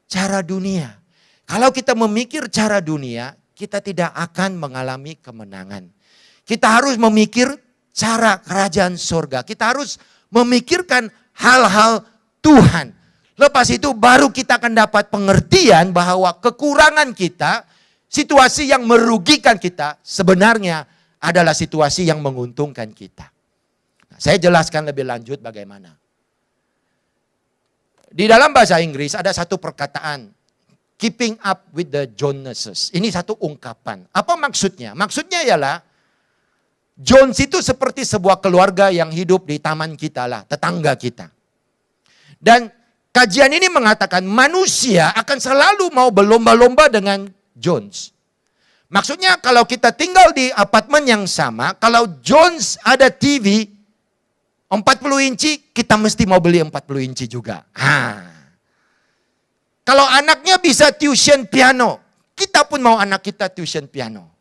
cara dunia. Kalau kita memikir cara dunia, kita tidak akan mengalami kemenangan. Kita harus memikir cara kerajaan surga. Kita harus memikirkan hal-hal Tuhan. Lepas itu baru kita akan dapat pengertian bahwa kekurangan kita, situasi yang merugikan kita sebenarnya adalah situasi yang menguntungkan kita. Nah, saya jelaskan lebih lanjut bagaimana. Di dalam bahasa Inggris ada satu perkataan, keeping up with the Joneses. Ini satu ungkapan. Apa maksudnya? Maksudnya ialah Jones itu seperti sebuah keluarga yang hidup di taman kita lah, tetangga kita. Dan kajian ini mengatakan manusia akan selalu mau berlomba-lomba dengan Jones. Maksudnya kalau kita tinggal di apartemen yang sama, kalau Jones ada TV 40 inci, kita mesti mau beli 40 inci juga. Kalau anaknya bisa tuition piano, kita pun mau anak kita tuition piano.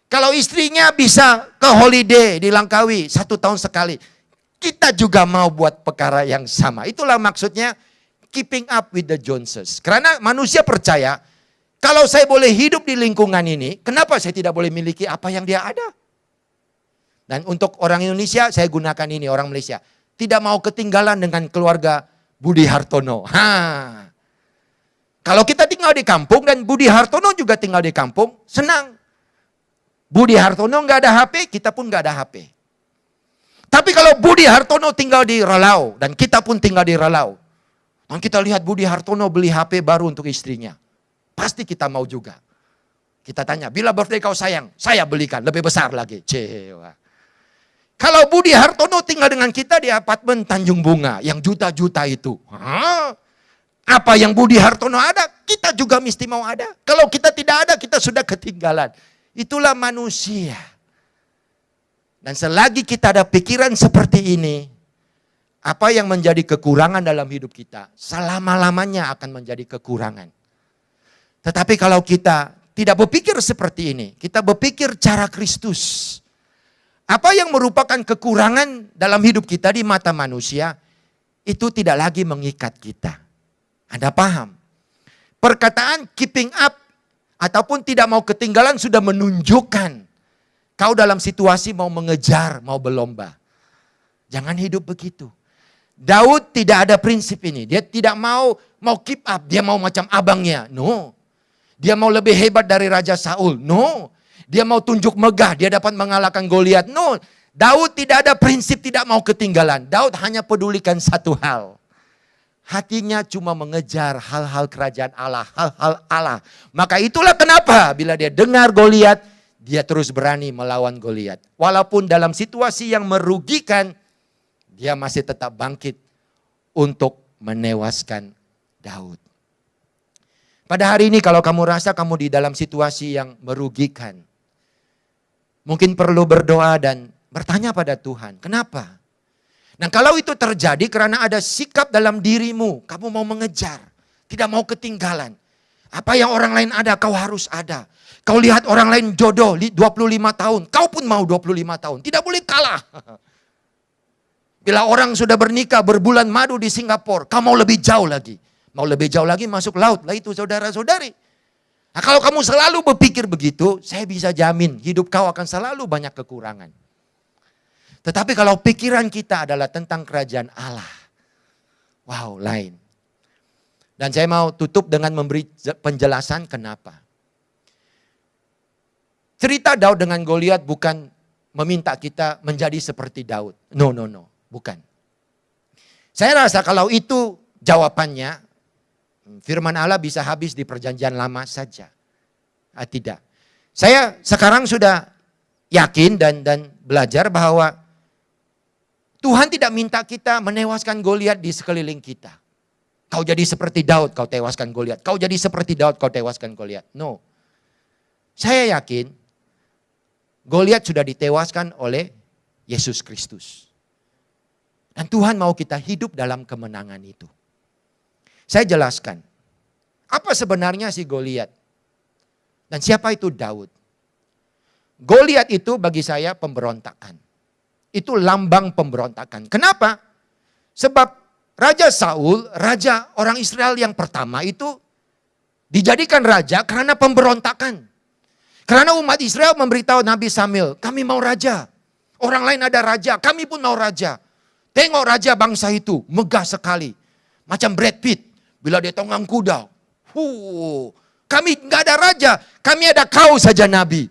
Kalau istrinya bisa ke holiday di Langkawi 1 tahun sekali, kita juga mau buat perkara yang sama. Itulah maksudnya keeping up with the Joneses. Karena manusia percaya, kalau saya boleh hidup di lingkungan ini, kenapa saya tidak boleh miliki apa yang dia ada? Dan untuk orang Indonesia, saya gunakan ini, orang Malaysia. Tidak mau ketinggalan dengan keluarga Budi Hartono. Kalau kita tinggal di kampung dan Budi Hartono juga tinggal di kampung, senang. Budi Hartono nggak ada HP, kita pun nggak ada HP. Tapi kalau Budi Hartono tinggal di Ralau, dan kita pun tinggal di Ralau, dan kita lihat Budi Hartono beli HP baru untuk istrinya, pasti kita mau juga. Kita tanya, bila birthday kau sayang? Saya belikan, lebih besar lagi. Cewa. Kalau Budi Hartono tinggal dengan kita di apartemen Tanjung Bunga, yang juta-juta itu. Apa yang Budi Hartono ada, kita juga mesti mau ada. Kalau kita tidak ada, kita sudah ketinggalan. Itulah manusia. Dan selagi kita ada pikiran seperti ini, apa yang menjadi kekurangan dalam hidup kita, selama-lamanya akan menjadi kekurangan. Tetapi kalau kita tidak berpikir seperti ini, kita berpikir cara Kristus. Apa yang merupakan kekurangan dalam hidup kita di mata manusia, itu tidak lagi mengikat kita. Anda paham? Perkataan keeping up ataupun tidak mau ketinggalan sudah menunjukkan kau dalam situasi mau mengejar, mau berlomba. Jangan hidup begitu. Daud tidak ada prinsip ini. Dia tidak mau keep up. Dia mau macam abangnya. No. Dia mau lebih hebat dari Raja Saul. No. Dia mau tunjuk megah. Dia dapat mengalahkan Goliat. No. Daud tidak ada prinsip, tidak mau ketinggalan. Daud hanya pedulikan satu hal. Hatinya cuma mengejar hal-hal kerajaan Allah, hal-hal Allah. Maka itulah kenapa bila dia dengar Goliat, dia terus berani melawan Goliat. Walaupun dalam situasi yang merugikan, dia masih tetap bangkit untuk menewaskan Daud. Pada hari ini kalau kamu rasa kamu di dalam situasi yang merugikan, mungkin perlu berdoa dan bertanya pada Tuhan, kenapa? Nah kalau itu terjadi karena ada sikap dalam dirimu, kamu mau mengejar, tidak mau ketinggalan. Apa yang orang lain ada, kau harus ada. Kau lihat orang lain jodoh 25 tahun, kau pun mau 25 tahun, tidak boleh kalah. Bila orang sudah bernikah berbulan madu di Singapura, kau mau lebih jauh lagi. Mau lebih jauh lagi masuk laut, lah itu saudara-saudari. Nah, kalau kamu selalu berpikir begitu, saya bisa jamin hidup kau akan selalu banyak kekurangan. Tetapi kalau pikiran kita adalah tentang kerajaan Allah, wow, lain. Dan saya mau tutup dengan memberi penjelasan kenapa. Cerita Daud dengan Goliat bukan meminta kita menjadi seperti Daud. No, bukan. Saya rasa kalau itu jawabannya, firman Allah bisa habis di perjanjian lama saja. Tidak. Saya sekarang sudah yakin dan belajar bahwa Tuhan tidak minta kita menewaskan Goliat di sekeliling kita. Kau jadi seperti Daud, kau tewaskan Goliat. Kau jadi seperti Daud, kau tewaskan Goliat. No. Saya yakin Goliat sudah ditewaskan oleh Yesus Kristus. Dan Tuhan mau kita hidup dalam kemenangan itu. Saya jelaskan. Apa sebenarnya si Goliat? Dan siapa itu Daud? Goliat itu bagi saya pemberontakan. Itu lambang pemberontakan. Kenapa? Sebab Raja Saul, raja orang Israel yang pertama itu dijadikan raja karena pemberontakan. Karena umat Israel memberitahu Nabi Samuel, kami mau raja. Orang lain ada raja, kami pun mau raja. Tengok raja bangsa itu, megah sekali. Macam Brad Pitt, bila dia tunggang kuda. Kami nggak ada raja, kami ada kau saja Nabi.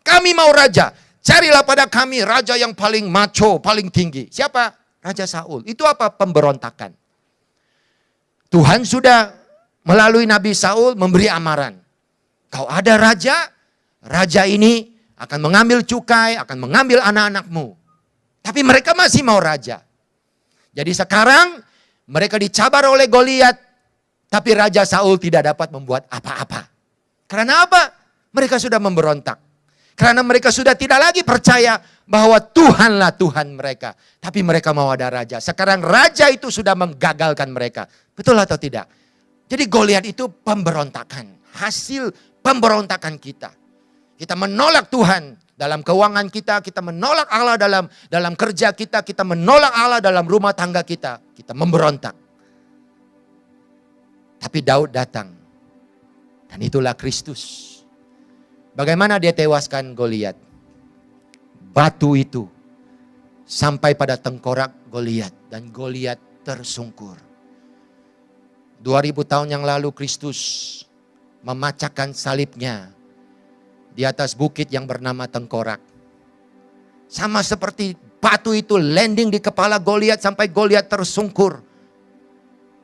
Kami mau raja. Carilah pada kami raja yang paling macho, paling tinggi. Siapa? Raja Saul. Itu apa? Pemberontakan. Tuhan sudah melalui Nabi Saul memberi amaran. Kau ada raja, raja ini akan mengambil cukai, akan mengambil anak-anakmu. Tapi mereka masih mau raja. Jadi sekarang mereka dicabar oleh Goliat, tapi Raja Saul tidak dapat membuat apa-apa. Karena apa? Mereka sudah memberontak. Karena mereka sudah tidak lagi percaya bahwa Tuhanlah Tuhan mereka. Tapi mereka mau ada raja. Sekarang raja itu sudah menggagalkan mereka. Betul atau tidak? Jadi Goliat itu pemberontakan. Hasil pemberontakan kita. Kita menolak Tuhan dalam keuangan kita. Kita menolak Allah dalam kerja kita. Kita menolak Allah dalam rumah tangga kita. Kita memberontak. Tapi Daud datang. Dan itulah Kristus. Bagaimana dia tewaskan Goliat? Batu itu sampai pada tengkorak Goliat dan Goliat tersungkur. 2000 tahun yang lalu Kristus memacahkan salibnya di atas bukit yang bernama Tengkorak. Sama seperti batu itu landing di kepala Goliat sampai Goliat tersungkur.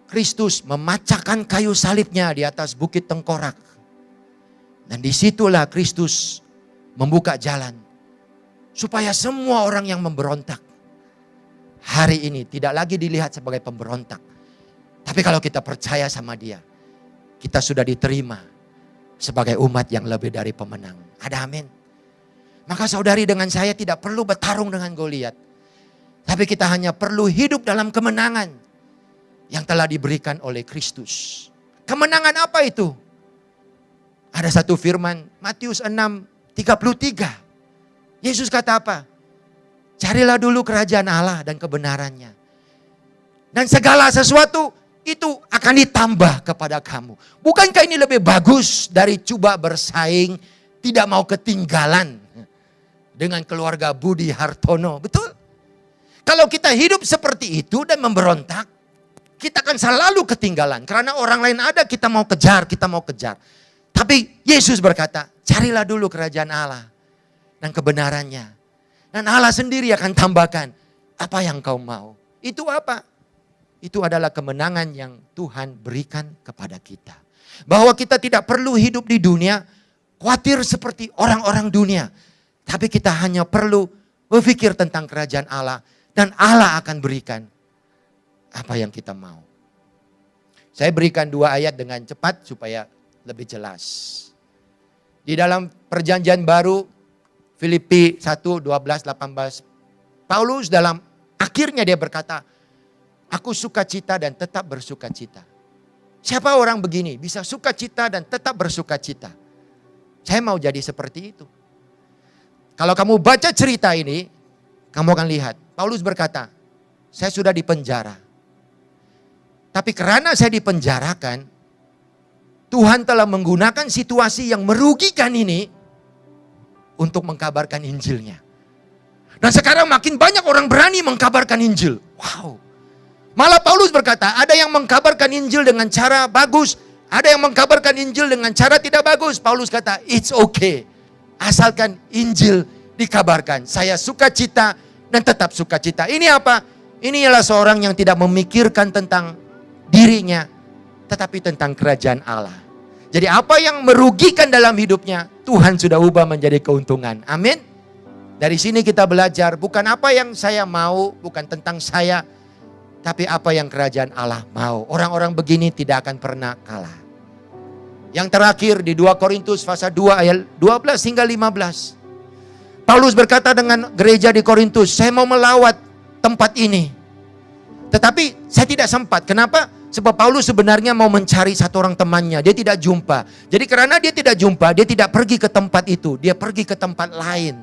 Kristus memacahkan kayu salibnya di atas bukit Tengkorak. Dan disitulah Kristus membuka jalan. Supaya semua orang yang memberontak hari ini tidak lagi dilihat sebagai pemberontak. Tapi kalau kita percaya sama dia, kita sudah diterima sebagai umat yang lebih dari pemenang. Ada amin. Maka saudari dengan saya tidak perlu bertarung dengan Goliat. Tapi kita hanya perlu hidup dalam kemenangan yang telah diberikan oleh Kristus. Kemenangan apa itu? Ada satu firman, Matius 6:33. Yesus kata apa? Carilah dulu kerajaan Allah dan kebenarannya. Dan segala sesuatu itu akan ditambah kepada kamu. Bukankah ini lebih bagus dari coba bersaing, tidak mau ketinggalan dengan keluarga Budi Hartono? Betul? Kalau kita hidup seperti itu dan memberontak, kita akan selalu ketinggalan. Karena orang lain ada, kita mau kejar. Tapi Yesus berkata, carilah dulu kerajaan Allah dan kebenarannya. Dan Allah sendiri akan tambahkan apa yang kau mau. Itu apa? Itu adalah kemenangan yang Tuhan berikan kepada kita. Bahwa kita tidak perlu hidup di dunia khawatir seperti orang-orang dunia. Tapi kita hanya perlu berpikir tentang kerajaan Allah. Dan Allah akan berikan apa yang kita mau. Saya berikan 2 ayat dengan cepat supaya lebih jelas. Di dalam perjanjian baru, Filipi 1, 12, 18. Paulus dalam akhirnya dia berkata, aku sukacita dan tetap bersukacita. Siapa orang begini bisa sukacita dan tetap bersukacita? Saya mau jadi seperti itu. Kalau kamu baca cerita ini, kamu akan lihat. Paulus berkata, saya sudah dipenjara. Tapi karena saya dipenjarakan, Tuhan telah menggunakan situasi yang merugikan ini untuk mengkabarkan Injilnya. Dan sekarang makin banyak orang berani mengkabarkan Injil. Wow. Malah Paulus berkata, ada yang mengkabarkan Injil dengan cara bagus, ada yang mengkabarkan Injil dengan cara tidak bagus. Paulus kata, it's okay. Asalkan Injil dikabarkan. Saya sukacita dan tetap sukacita. Ini apa? Ini ialah seorang yang tidak memikirkan tentang dirinya, tetapi tentang kerajaan Allah. Jadi apa yang merugikan dalam hidupnya, Tuhan sudah ubah menjadi keuntungan. Amin. Dari sini kita belajar, bukan apa yang saya mau, bukan tentang saya, tapi apa yang kerajaan Allah mau. Orang-orang begini tidak akan pernah kalah. Yang terakhir di 2 Korintus pasal 2 ayat 12 hingga 15. Paulus berkata dengan gereja di Korintus, saya mau melawat tempat ini. Tetapi saya tidak sempat. Kenapa? Sebab Paulus sebenarnya mau mencari satu orang temannya. Dia tidak jumpa. Jadi karena dia tidak jumpa, dia tidak pergi ke tempat itu. Dia pergi ke tempat lain.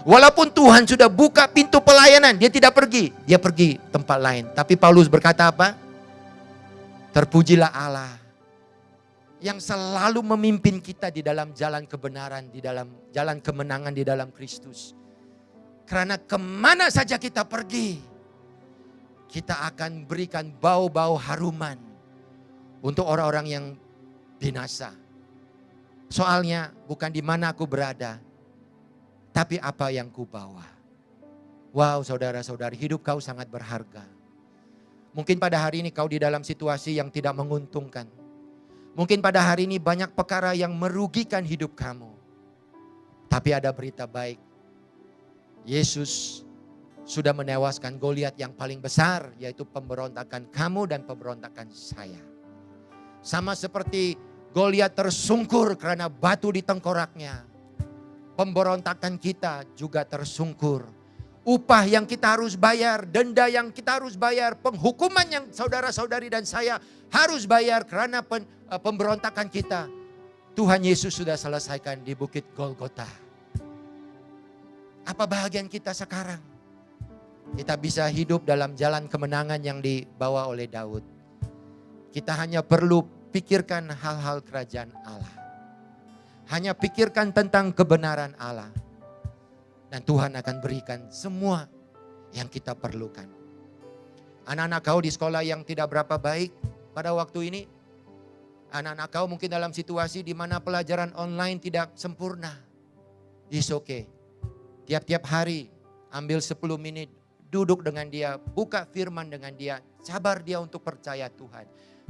Walaupun Tuhan sudah buka pintu pelayanan, dia tidak pergi. Dia pergi tempat lain. Tapi Paulus berkata apa? Terpujilah Allah yang selalu memimpin kita di dalam jalan kebenaran, di dalam jalan kemenangan di dalam Kristus. Karena kemana saja kita pergi, kita akan berikan bau-bau haruman untuk orang-orang yang binasa. Soalnya bukan di mana aku berada, tapi apa yang ku bawa. Wow, saudara-saudari, hidup kau sangat berharga. Mungkin pada hari ini kau di dalam situasi yang tidak menguntungkan. Mungkin pada hari ini banyak perkara yang merugikan hidup kamu. Tapi ada berita baik. Yesus sudah menewaskan Goliat yang paling besar, yaitu pemberontakan kamu dan pemberontakan saya. Sama seperti Goliat tersungkur karena batu di tengkoraknya, pemberontakan kita juga tersungkur. Upah yang kita harus bayar, denda yang kita harus bayar, penghukuman yang saudara-saudari dan saya harus bayar karena pemberontakan kita. Tuhan Yesus sudah selesaikan di Bukit Golgota. Apa bahagian kita sekarang? Kita bisa hidup dalam jalan kemenangan yang dibawa oleh Daud. Kita hanya perlu pikirkan hal-hal kerajaan Allah. Hanya pikirkan tentang kebenaran Allah. Dan Tuhan akan berikan semua yang kita perlukan. Anak-anak kau di sekolah yang tidak berapa baik pada waktu ini. Anak-anak kau mungkin dalam situasi di mana pelajaran online tidak sempurna. It's okay. Tiap-tiap hari ambil 10 menit. Duduk dengan dia, buka firman dengan dia. Sabar dia untuk percaya Tuhan.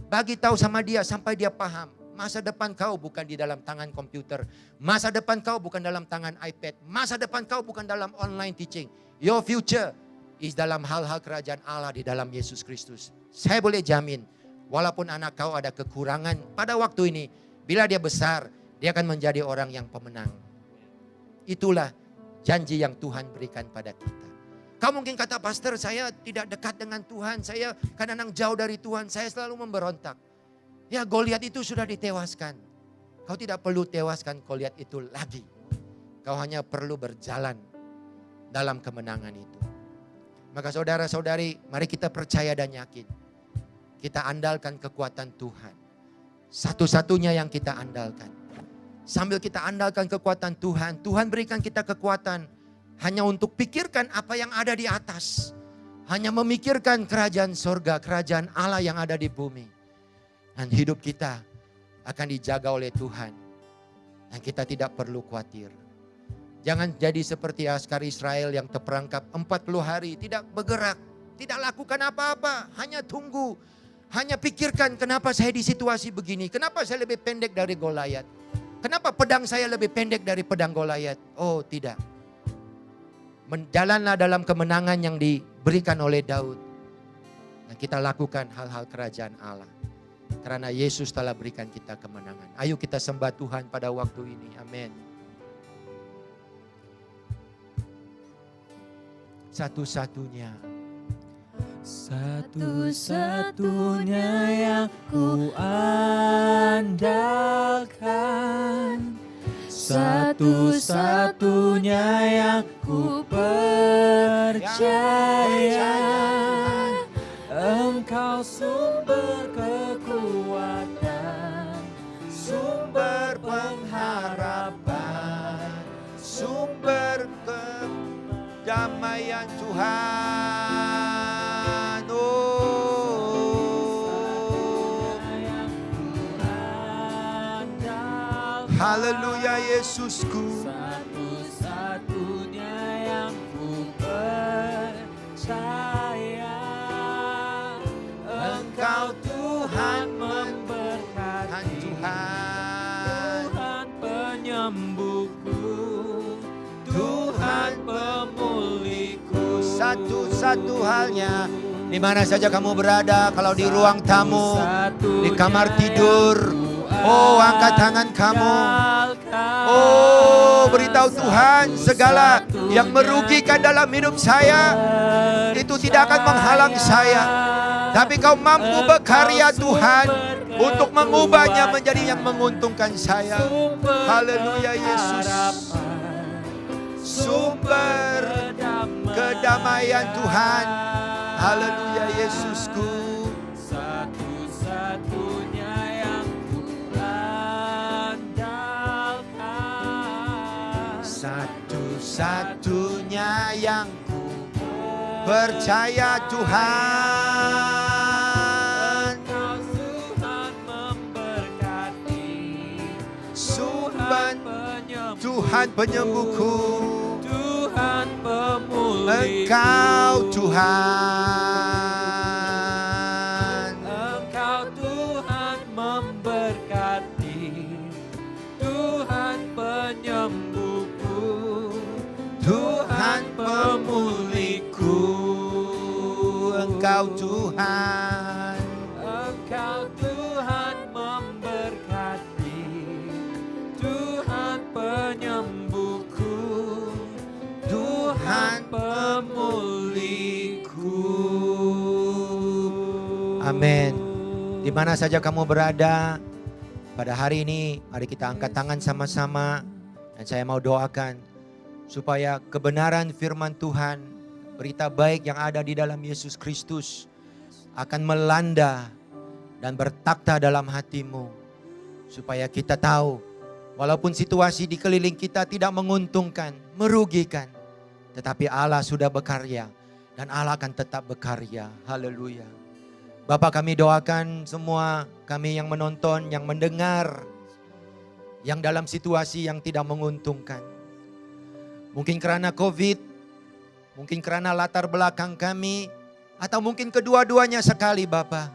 Bagi tahu sama dia sampai dia paham. Masa depan kau bukan di dalam tangan komputer. Masa depan kau bukan dalam tangan iPad. Masa depan kau bukan dalam online teaching. Your future is dalam hal-hal kerajaan Allah di dalam Yesus Kristus. Saya boleh jamin, walaupun anak kau ada kekurangan pada waktu ini, bila dia besar, dia akan menjadi orang yang pemenang. Itulah janji yang Tuhan berikan pada kita. Kau mungkin kata, pastor, saya tidak dekat dengan Tuhan. Saya kadang-kadang jauh dari Tuhan. Saya selalu memberontak. Ya, Goliat itu sudah ditewaskan. Kau tidak perlu tewaskan Goliat itu lagi. Kau hanya perlu berjalan dalam kemenangan itu. Maka saudara-saudari, mari kita percaya dan yakin. Kita andalkan kekuatan Tuhan. Satu-satunya yang kita andalkan. Sambil kita andalkan kekuatan Tuhan, Tuhan berikan kita kekuatan hanya untuk pikirkan apa yang ada di atas. hanya memikirkan kerajaan sorga, kerajaan Allah yang ada di bumi. Dan hidup kita akan dijaga oleh Tuhan. Dan kita tidak perlu khawatir. Jangan jadi seperti askar Israel yang terperangkap 40 hari, tidak bergerak, tidak lakukan apa-apa, hanya tunggu. Hanya pikirkan kenapa saya di situasi begini, kenapa saya lebih pendek dari Goliat. Kenapa pedang saya lebih pendek dari pedang Goliat? Oh tidak. Jalanlah dalam kemenangan yang diberikan oleh Daud. Dan kita lakukan hal-hal kerajaan Allah. Karena Yesus telah berikan kita kemenangan. Ayo kita sembah Tuhan pada waktu ini. Amin. Satu-satunya. Satu-satunya yang ku andalkan, satu-satunya yang ku percaya. Engkau sumber kekuatan, Sumber pengharapan, sumber kedamaian Tuhan. Oh, haleluya Yesusku. satu-satunya yang ku percaya. Engkau Tuhan memberkati, Tuhan penyembuhku, Tuhan pemulihku. Satu-satu halnya, di mana saja kamu berada, kalau di ruang tamu, di kamar tidur, oh angkat tangan kamu. Oh beritahu Tuhan, segala yang merugikan dalam hidup saya, itu tidak akan menghalang saya. Tapi kau mampu berkarya Tuhan untuk mengubahnya menjadi yang menguntungkan saya. Haleluya Yesus. Sumber kedamaian Tuhan. Haleluya Yesusku. Satu-satunya yang ku andalkan, Satu-satunya yang ku percaya Tuhan. Engkau Tuhan memberkati, Sumber penyembuh, Tuhan penyembuhku. Tuhan pemulihku. Engkau Tuhan. Engkau Tuhan memberkati, Tuhan penyembuhku, Tuhan pemulihku. Engkau Tuhan. Engkau Tuhan memberkati, Tuhan penyembuhku, Tuhan pemulihku. Amin. Di mana saja kamu berada pada hari ini, mari kita angkat tangan sama-sama. Dan saya mau doakan supaya kebenaran firman Tuhan, berita baik yang ada di dalam Yesus Kristus akan melanda dan bertakhta dalam hatimu. Supaya kita tahu, walaupun situasi di keliling kita tidak menguntungkan, merugikan, tetapi Allah sudah berkarya dan Allah akan tetap berkarya. Haleluya. Bapak, kami doakan semua kami yang menonton, yang mendengar, yang dalam situasi yang tidak menguntungkan. Mungkin karena COVID, mungkin karena latar belakang kami, atau mungkin kedua-duanya sekali Bapak.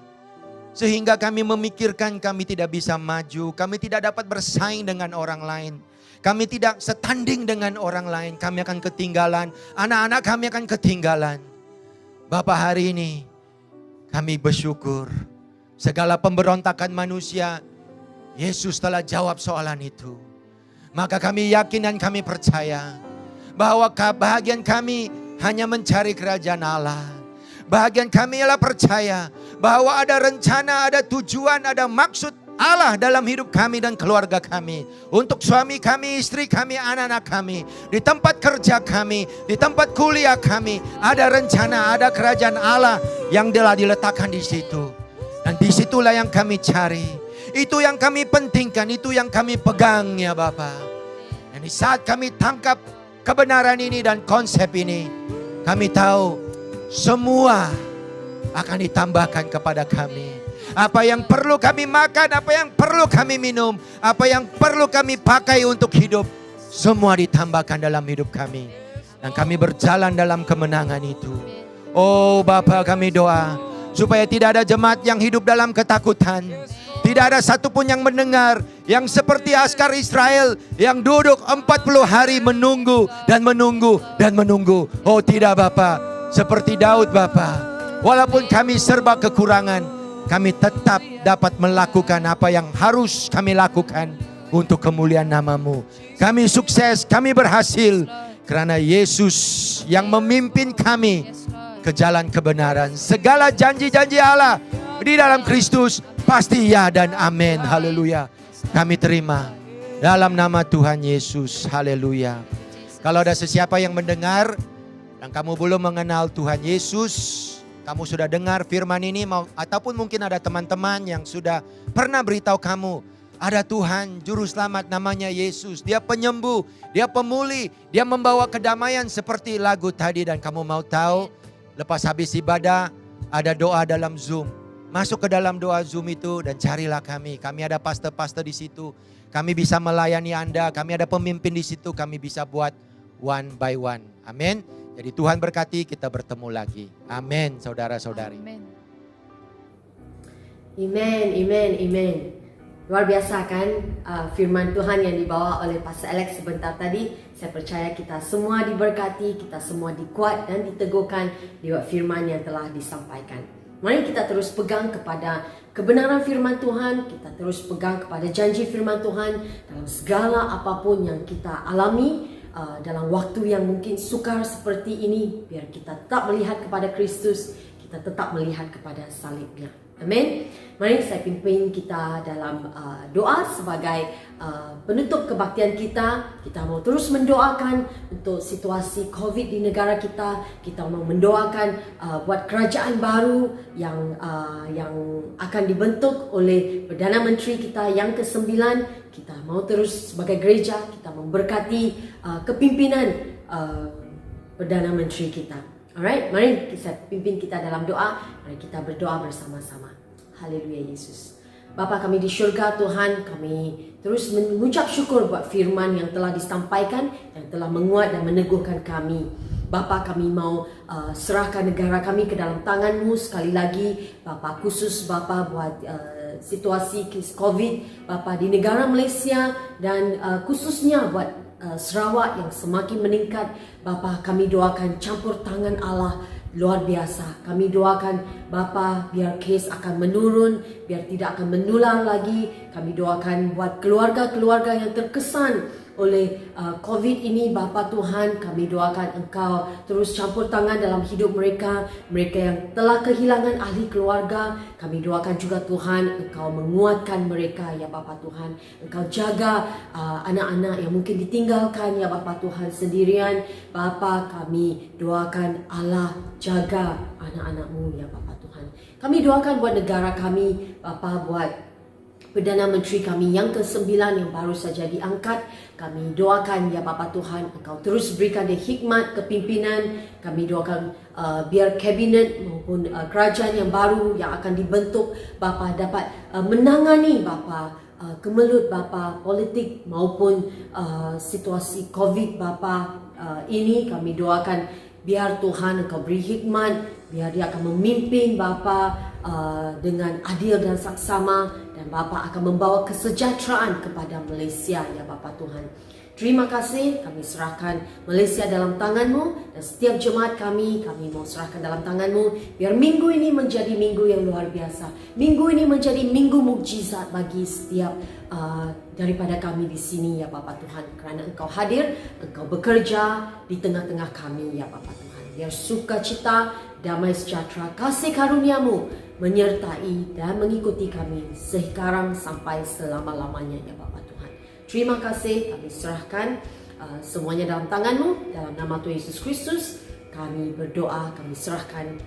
Sehingga kami memikirkan kami tidak bisa maju, kami tidak dapat bersaing dengan orang lain. Kami tidak setanding dengan orang lain, kami akan ketinggalan, anak-anak kami akan ketinggalan. Bapak, hari ini kami bersyukur segala pemberontakan manusia, Yesus telah jawab soalan itu. Maka kami yakin dan kami percaya bahwa kebahagiaan kami hanya mencari kerajaan Allah. Bahagian kami ialah percaya bahwa ada rencana, ada tujuan, ada maksud Allah dalam hidup kami dan keluarga kami. Untuk suami kami, istri kami, anak-anak kami. Di tempat kerja kami, di tempat kuliah kami. Ada rencana, ada kerajaan Allah yang telah diletakkan di situ. Dan disitulah yang kami cari. Itu yang kami pentingkan, itu yang kami pegang ya Bapak. Dan di saat kami tangkap kebenaran ini dan konsep ini, kami tahu semua akan ditambahkan kepada kami. Apa yang perlu kami makan, apa yang perlu kami minum, apa yang perlu kami pakai untuk hidup, semua ditambahkan dalam hidup kami. Dan kami berjalan dalam kemenangan itu. Oh Bapa, kami doa supaya tidak ada jemaat yang hidup dalam ketakutan. Tidak ada satupun yang mendengar yang seperti askar Israel yang duduk 40 hari menunggu dan menunggu dan menunggu. Oh tidak Bapa, seperti Daud Bapa, walaupun kami serba kekurangan, kami tetap dapat melakukan apa yang harus kami lakukan untuk kemuliaan nama-Mu. Kami sukses, kami berhasil karena Yesus yang memimpin kami ke jalan kebenaran. Segala janji-janji Allah di dalam Kristus pasti ya dan amin. Haleluya. Kami terima dalam nama Tuhan Yesus. Haleluya. Kalau ada sesiapa yang mendengar dan kamu belum mengenal Tuhan Yesus, kamu sudah dengar firman ini, ataupun mungkin ada teman-teman yang sudah pernah beritahu kamu, ada Tuhan Juru Selamat namanya Yesus. Dia penyembuh, Dia pemulih, Dia membawa kedamaian seperti lagu tadi. Dan kamu mau tahu, lepas habis ibadah ada doa dalam Zoom. Masuk ke dalam doa Zoom itu dan carilah kami. Kami ada pastor-pastor di situ. Kami bisa melayani Anda, kami ada pemimpin di situ, kami bisa buat one by one. Amin. Jadi Tuhan berkati, kita bertemu lagi. Amin, saudara-saudari. Amen, amen, amen. Luar biasa kan firman Tuhan yang dibawa oleh Pastor Alex sebentar tadi. Saya percaya kita semua diberkati, kita semua dikuat dan diteguhkan lewat firman yang telah disampaikan. Mari kita terus pegang kepada kebenaran firman Tuhan, kita terus pegang kepada janji firman Tuhan dalam segala apapun yang kita alami. Dalam waktu yang mungkin sukar seperti ini, biar kita tetap melihat kepada Kristus, kita tetap melihat kepada salibnya. Amin. Mari saya pimpin kita dalam doa sebagai penutup kebaktian kita. Kita mau terus mendoakan untuk situasi COVID di negara kita. Kita mau mendoakan buat kerajaan baru yang akan dibentuk oleh Perdana Menteri kita yang ke-9. Kita mau terus sebagai gereja kita memberkati kepimpinan Perdana Menteri kita. Alright, mari saya pimpin kita dalam doa. Mari kita berdoa bersama-sama. Haleluya Yesus. Bapa kami di syurga, Tuhan, kami terus mengucap syukur buat firman yang telah disampaikan, yang telah menguat dan meneguhkan kami. Bapa, kami mau serahkan negara kami ke dalam tangan-Mu sekali lagi. Bapa, khusus Bapa buat situasi kes COVID Bapa di negara Malaysia dan khususnya buat Sarawak yang semakin meningkat. Bapa, kami doakan campur tangan Allah luar biasa. Kami doakan Bapa biar kes akan menurun, biar tidak akan menular lagi. Kami doakan buat keluarga-keluarga yang terkesan oleh COVID ini. Bapa Tuhan, kami doakan Engkau terus campur tangan dalam hidup mereka. Mereka yang telah kehilangan ahli keluarga, kami doakan juga Tuhan, Engkau menguatkan mereka ya Bapa Tuhan. Engkau jaga anak-anak yang mungkin ditinggalkan ya Bapa Tuhan sendirian. Bapa, kami doakan Allah jaga anak-anak-Mu ya Bapa Tuhan. Kami doakan buat negara kami Bapa, buat Perdana Menteri kami yang ke-9 yang baru saja diangkat. Kami doakan ya Bapa Tuhan, Engkau terus berikan dia hikmat kepimpinan. Kami doakan biar kabinet maupun kerajaan yang baru yang akan dibentuk Bapa dapat menangani Bapa kemelut Bapa politik maupun situasi COVID Bapa ini. Kami doakan biar Tuhan Engkau beri hikmat, biar dia akan memimpin Bapa dengan adil dan saksama, dan Bapa akan membawa kesejahteraan kepada Malaysia ya Bapa Tuhan. Terima kasih, kami serahkan Malaysia dalam tangan-Mu dan setiap jemaat kami mau serahkan dalam tangan-Mu. Biar minggu ini menjadi minggu yang luar biasa. Minggu ini menjadi minggu mukjizat bagi setiap daripada kami di sini ya Bapa Tuhan. Kerana Engkau hadir, Engkau bekerja di tengah-tengah kami ya Bapa Tuhan. Biar sukacita, damai sejahtera, kasih karunia-Mu menyertai dan mengikuti kami sekarang sampai selama-lamanya ya Bapa Tuhan. Terima kasih, kami serahkan semuanya dalam tangan-Mu. Dalam nama Tuhan Yesus Kristus kami berdoa, kami serahkan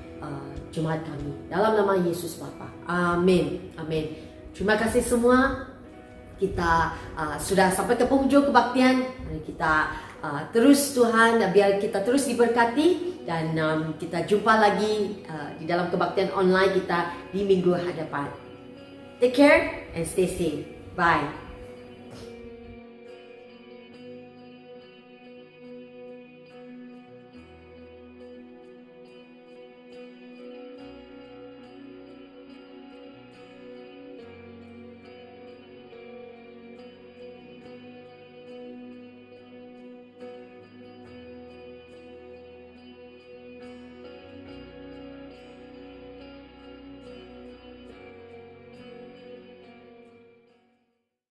jemaat kami dalam nama Yesus Bapa. Amin. Amin. Terima kasih semua. Kita sudah sampai ke penghujung kebaktian. Mari kita terus Tuhan, biar kita terus diberkati dan kita jumpa lagi di dalam kebaktian online kita di minggu hadapan. Take care and stay safe. Bye.